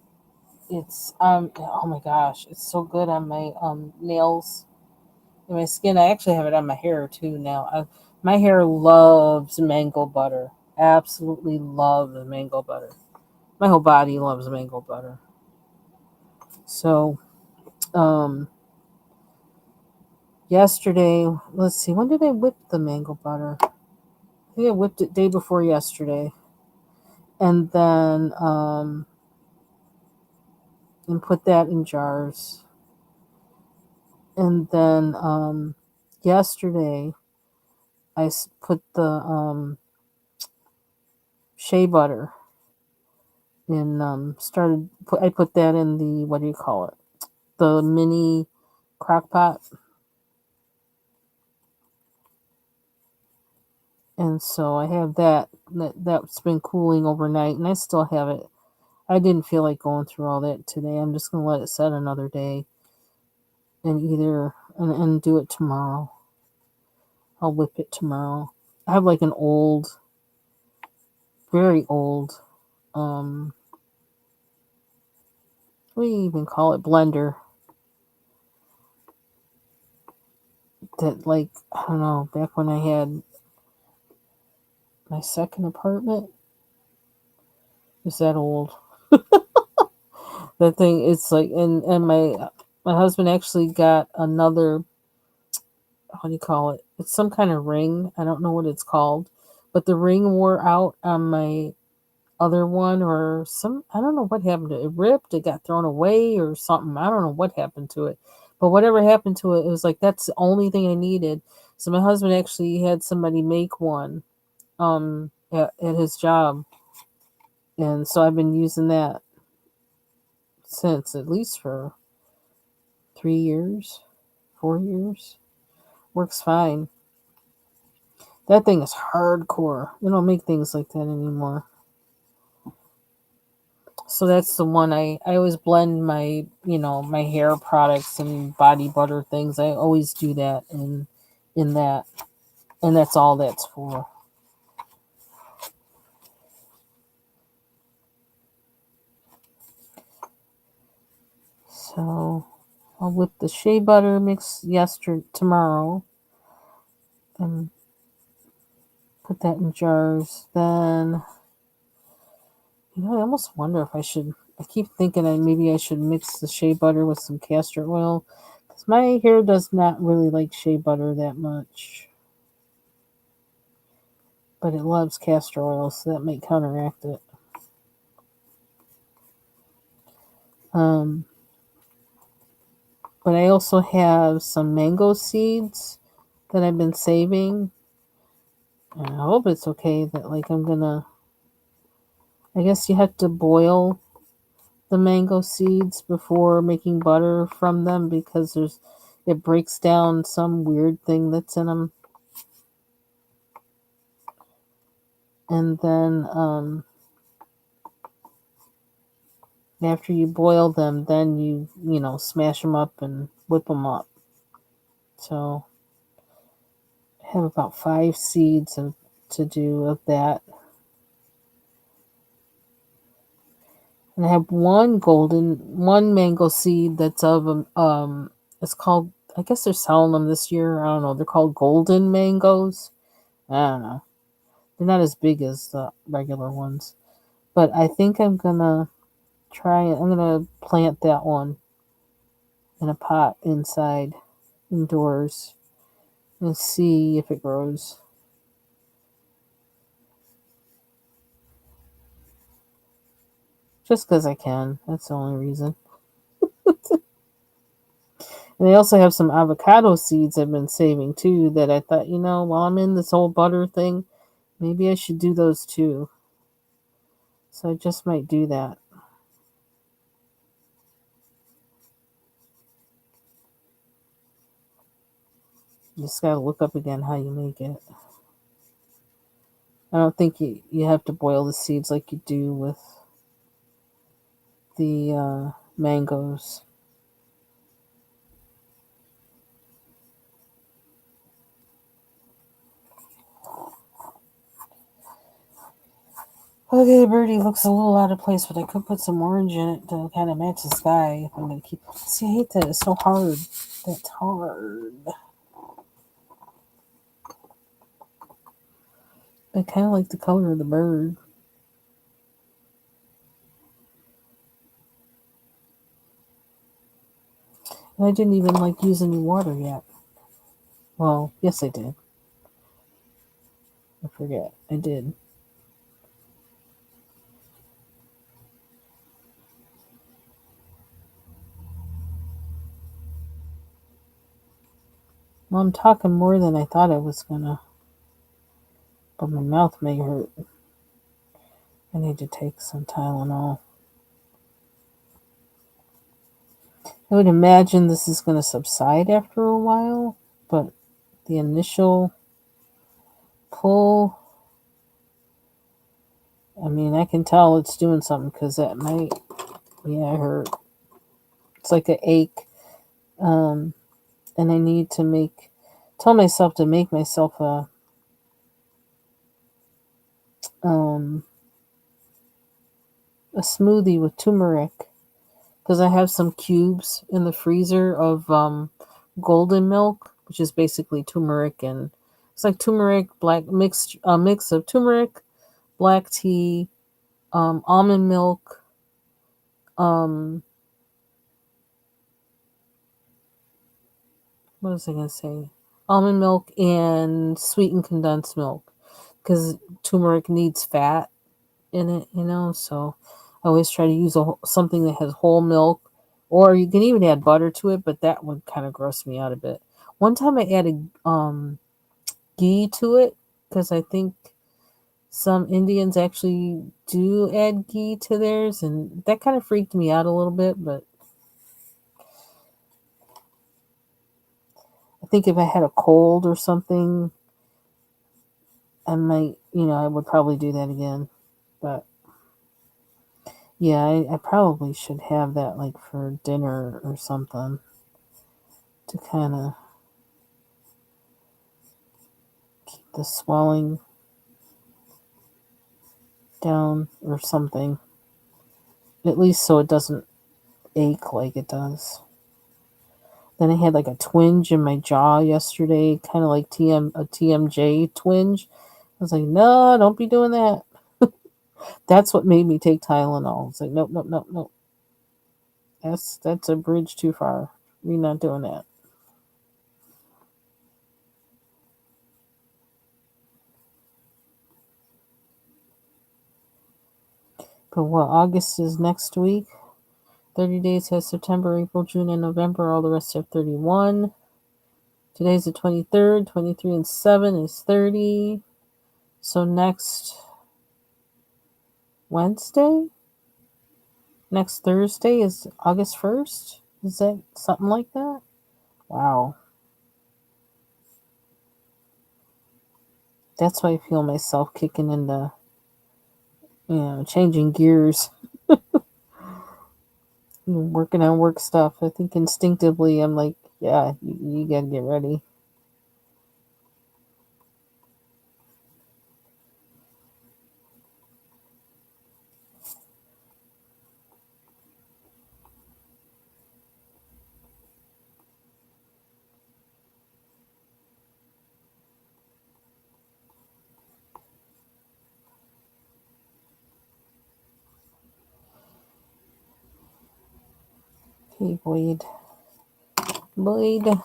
it's oh my gosh, it's so good on my nails and my skin. I actually have it on my hair too now. My hair loves mango butter. Absolutely loves mango butter. My whole body loves mango butter. So, um, yesterday, let's see, when did I whip the mango butter? I think I whipped it day before yesterday, and then and put that in jars, and then yesterday put the shea butter in. I put that in the, what do you call it? The mini crock pot, and so I have that's been cooling overnight, and I still have it. I didn't feel like going through all that today. I'm just gonna let it set another day, and do it tomorrow. I'll whip it tomorrow. I have like an old, very old, um, what do you even call it? Blender. That, like, I don't know, back when I had my second apartment. Is that old? That thing, it's like, and my husband actually got another, how do you call it? It's some kind of ring. I don't know what it's called, but the ring wore out on my other one, or some, I don't know what happened to it. It ripped, it got thrown away or something. I don't know what happened to it. But whatever happened to it, it was like that's the only thing I needed. So my husband actually had somebody make one at his job. And so I've been using that since, at least for 3 years, 4 years. Works fine. That thing is hardcore. They don't make things like that anymore. So that's the one I always blend my, my hair products and body butter things. I always do that in that, and that's all that's for. So I'll whip the shea butter mix tomorrow and put that in jars. Then, I almost wonder if I should. I keep thinking maybe I should mix the shea butter with some castor oil, because my hair does not really like shea butter that much, but it loves castor oil, so that might counteract it. Um, but I also have some mango seeds that I've been saving. And I hope it's okay that, like, I guess you have to boil the mango seeds before making butter from them, because it breaks down some weird thing that's in them. And then after you boil them, then you smash them up and whip them up. So I have about 5 seeds to do of that. And I have one mango seed that's of it's called, I guess they're selling them this year. I don't know. They're called golden mangoes. I don't know. They're not as big as the regular ones. But I think I'm gonna try it. I'm gonna plant that one in a pot indoors, and see if it grows. Just because I can. That's the only reason. And I also have some avocado seeds I've been saving too, that I thought, while I'm in this whole butter thing, maybe I should do those too. So I just might do that. You just gotta look up again how you make it. I don't think you have to boil the seeds like you do with the mangoes. Okay, birdie looks a little out of place, but I could put some orange in it to kind of match the sky if I'm going to keep... See, I hate that. It's so hard. That's hard. I kind of like the color of the bird. And I didn't even use any water yet. Well, yes I did. I forget. I did. Well, I'm talking more than I thought I was gonna. But my mouth may hurt. I need to take some Tylenol. I would imagine this is going to subside after a while, but the initial pull, I mean, I can tell it's doing something because that might, yeah, it hurt. It's like an ache. And I need to tell myself to make myself a smoothie with turmeric because I have some cubes in the freezer of golden milk, which is basically turmeric, and it's like turmeric, a mix of turmeric, black tea, almond milk, um, what was I gonna say? Almond milk and sweetened condensed milk, because turmeric needs fat in it, So I always try to use something that has whole milk, or you can even add butter to it, but that would kind of gross me out a bit. One time I added ghee to it because I think some Indians actually do add ghee to theirs, and that kind of freaked me out a little bit, but I think if I had a cold or something, I might, I would probably do that again. But yeah, I probably should have that for dinner or something to kind of keep the swelling down or something. At least so it doesn't ache like it does. Then I had a twinge in my jaw yesterday, kind of like a TMJ twinge. I was like, no, don't be doing that. That's what made me take Tylenol. It's like, nope, nope, nope, nope. That's a bridge too far. We're not doing that. But what, August is next week? 30 days has September, April, June, and November. All the rest have 31. Today's the 23rd. 23 and 7 is 30. So next Wednesday? Next Thursday is August 1st? Is that something like that? Wow. That's why I feel myself kicking into, changing gears. Working on work stuff. I think instinctively I'm like, yeah, you gotta get ready. Hey, Boyd. Boyd. If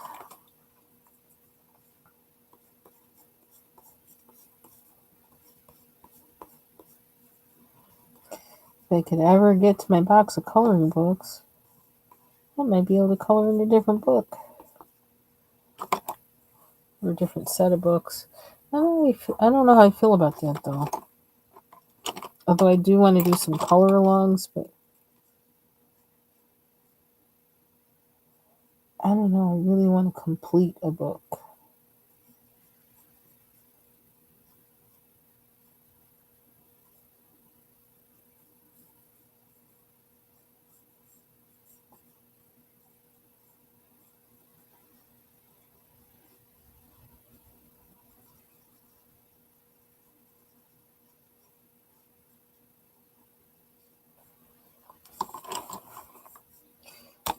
I could ever get to my box of coloring books, I might be able to color in a different book. Or a different set of books. I don't know how I feel about that, though. Although I do want to do some color alongs, but I don't know. I really want to complete a book.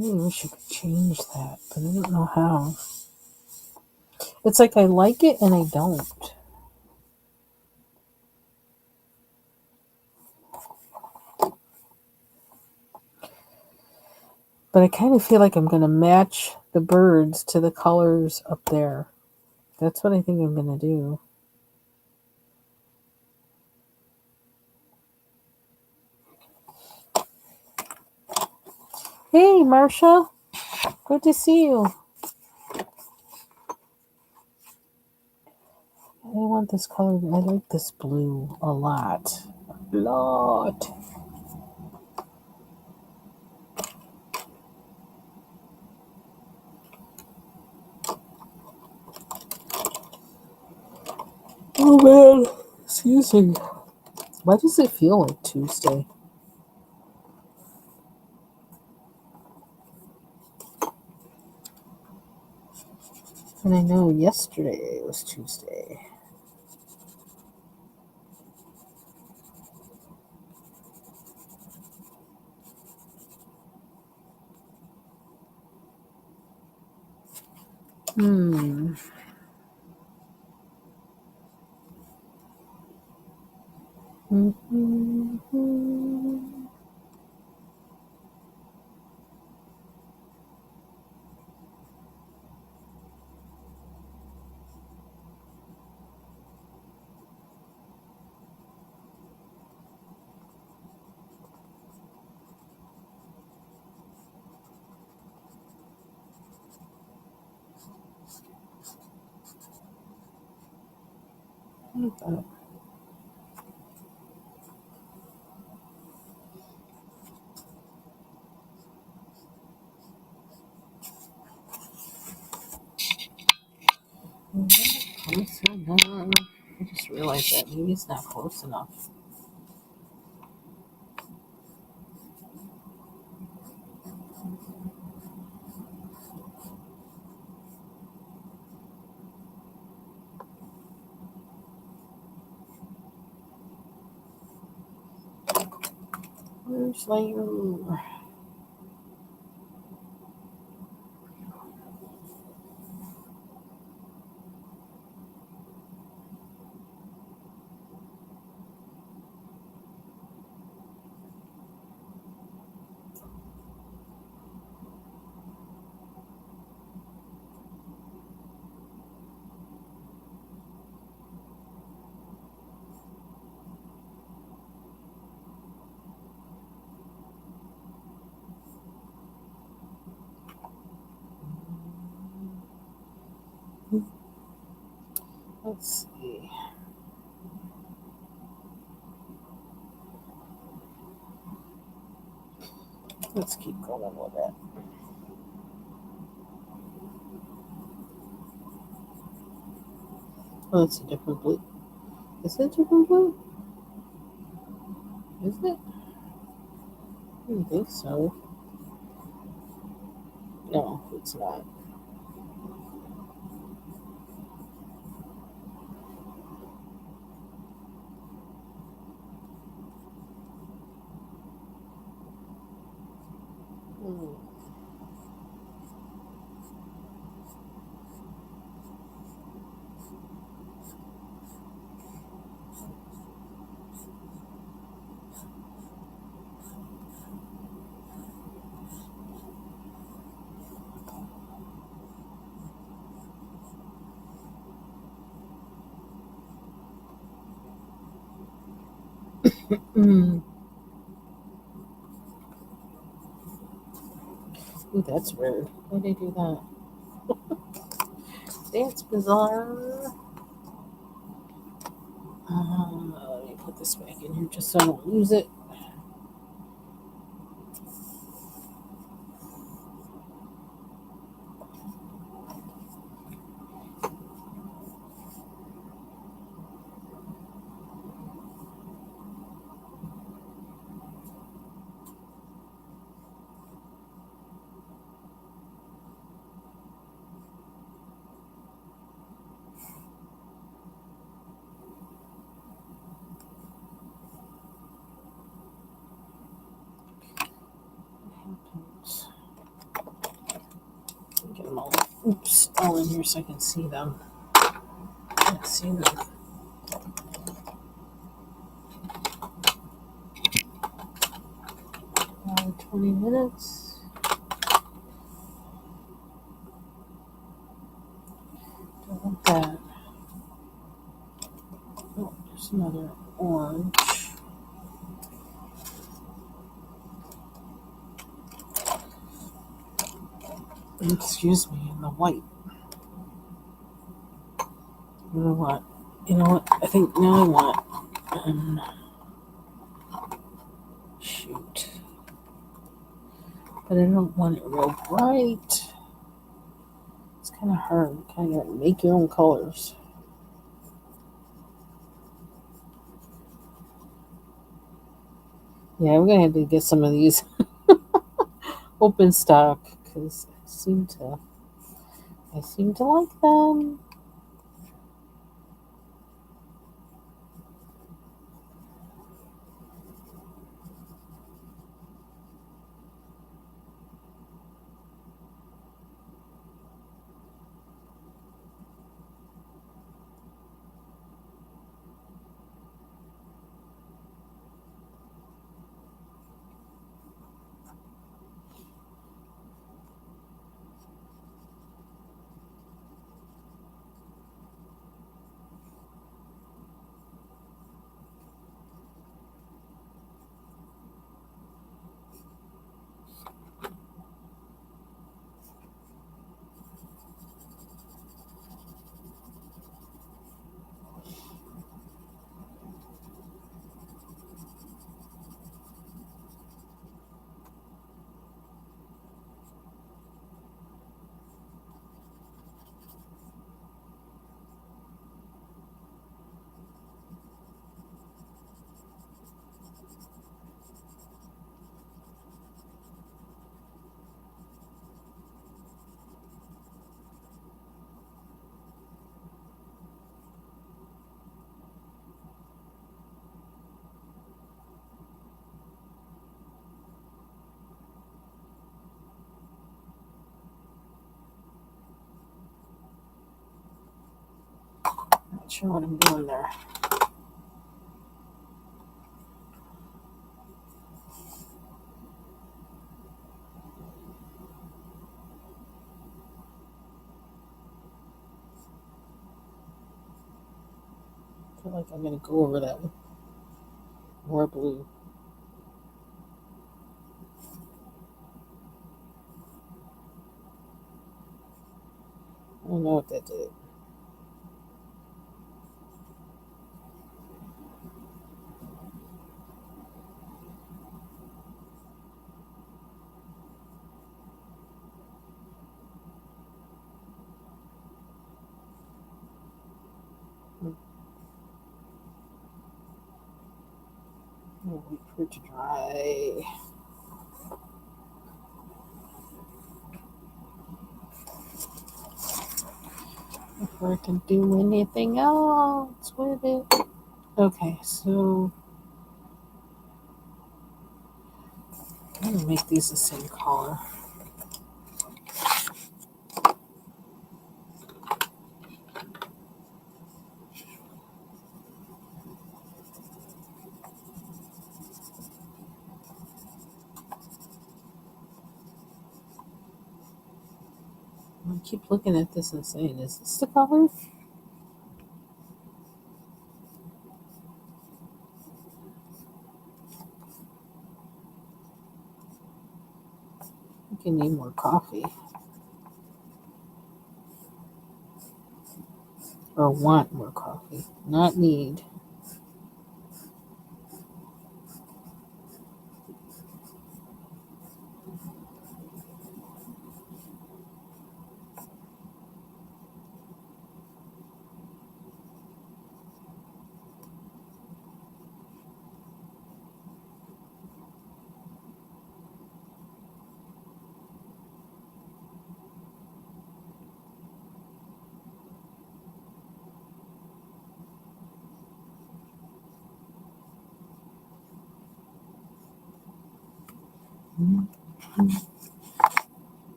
Maybe we should change that, but I don't know how. It's like I like it and I don't. But I kind of feel like I'm going to match the birds to the colors up there. That's what I think I'm going to do. Hey, Marsha. Good to see you. I want this color. I like this blue a lot. A lot. Oh man. Excuse me. Why does it feel like Tuesday? And I know yesterday was Tuesday. Hmm. Mm-hmm. Close enough. I just realized that maybe it's not close enough. Where's layer? Let's see. Let's keep going with it. Oh, it's a different blue. Is it a different blue? Is it? I didn't think so. No, it's not. Hmm. Mm. Ooh, that's weird. Why'd they do that? That's bizarre. Let me put this back in here just so I don't lose it. Oops, all in here so I can see them. Can't see them. 20 minutes. Don't want that. Oh, there's another orange. Excuse me, and the white. You know what? I think now I want. Shoot. But I don't want it real bright. It's kind of hard. Kind of make your own colors. Yeah, we're gonna have to get some of these open stock because I seem to like them. Not sure what I'm doing there. I feel like I'm gonna go over that with more blue. I don't know what that did. I'll wait for it to dry. Before I can do anything else with it. Okay, so I'm gonna make these the same color. I keep looking at this and saying, is this the color? I think you need more coffee. Or want more coffee, not need.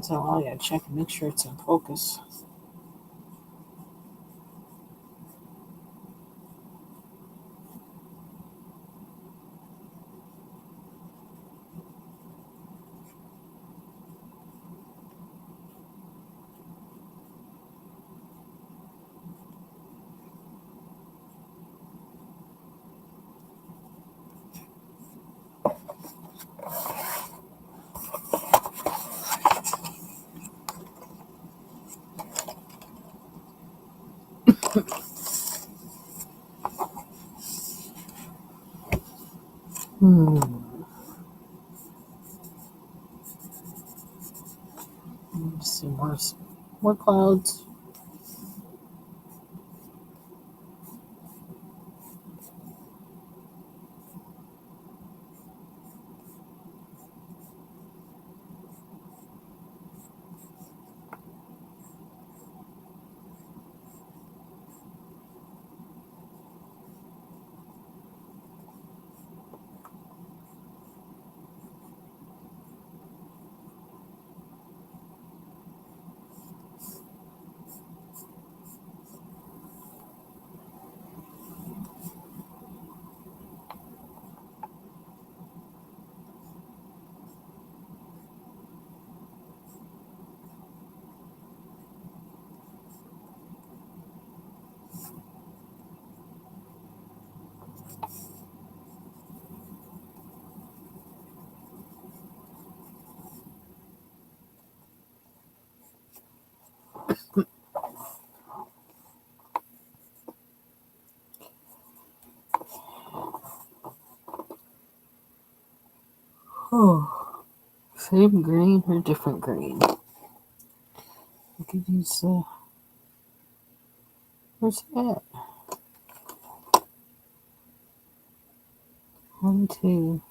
So I gotta check and make sure it's in focus. Hmm. Let's see more clouds. Oh, same green or different green? I could use. Where's that? 1, 2.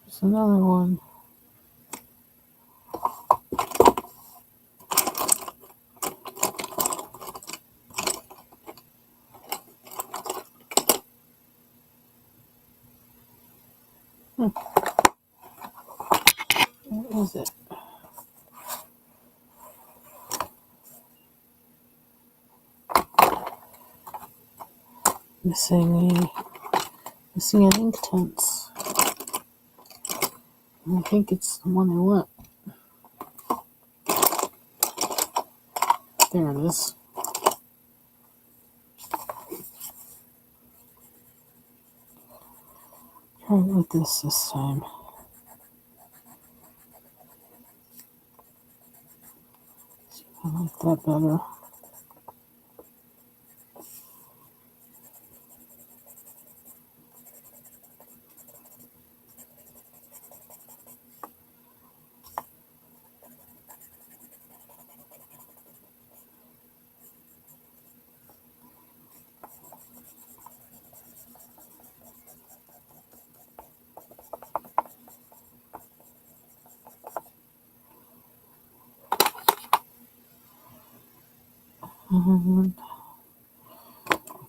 There's another one. Where is it? Missing an ink tense. I think it's the one I want. There it is. Try it with this time. See if I like that better. I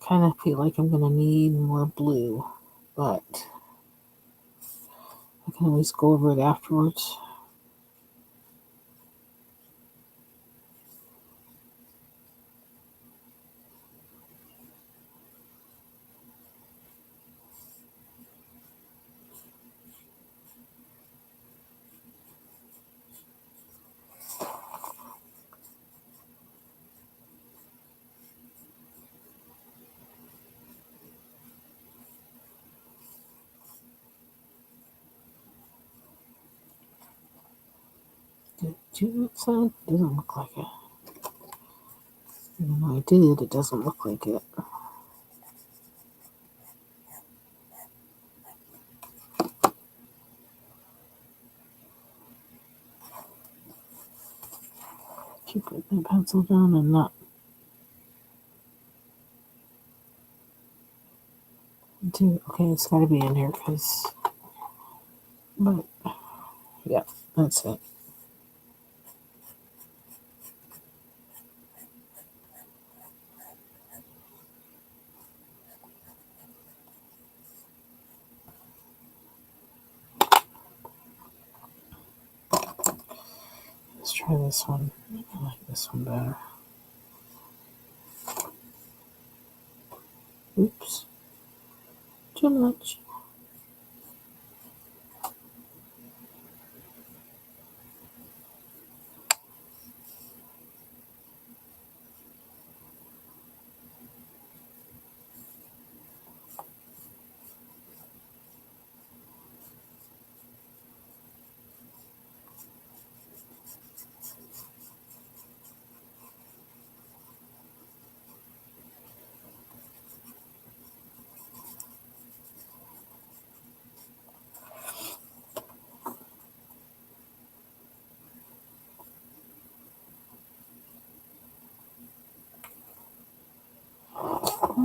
kind of feel like I'm going to need more blue, but I can always go over it afterwards. Did you do that sign? Doesn't look like it. Even though I did, it doesn't look like it. Keep putting the pencil down and not do. Okay, it's got to be in here because. But yeah, that's it. try this one. I like this one better. Oops. Too much.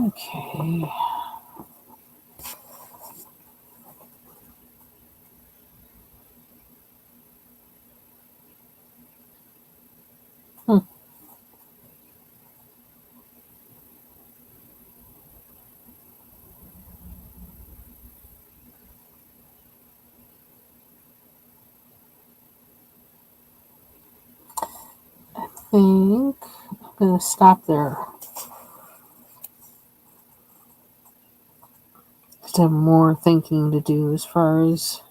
Okay. Hmm. I think I'm going to stop there. Just have more thinking to do as far as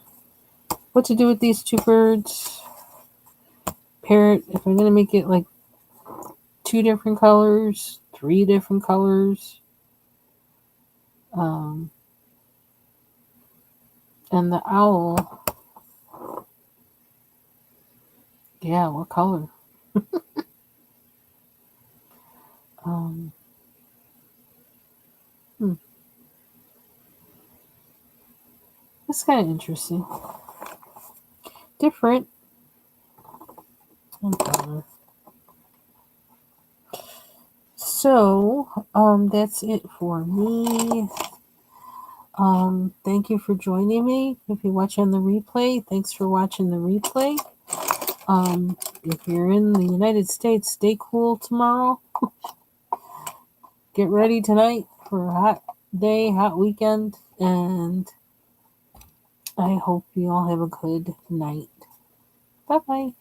what to do with these two birds. Parrot, if I'm going to make it like 2 different colors, 3 different colors. Um, and the owl, yeah, what color? Um, hmm, that's kind of interesting. Different. One color. So, that's it for me. Thank you for joining me. If you watch on the replay, thanks for watching the replay. If you're in the United States, stay cool tomorrow. Get ready tonight for a hot day, hot weekend, and I hope you all have a good night. Bye bye.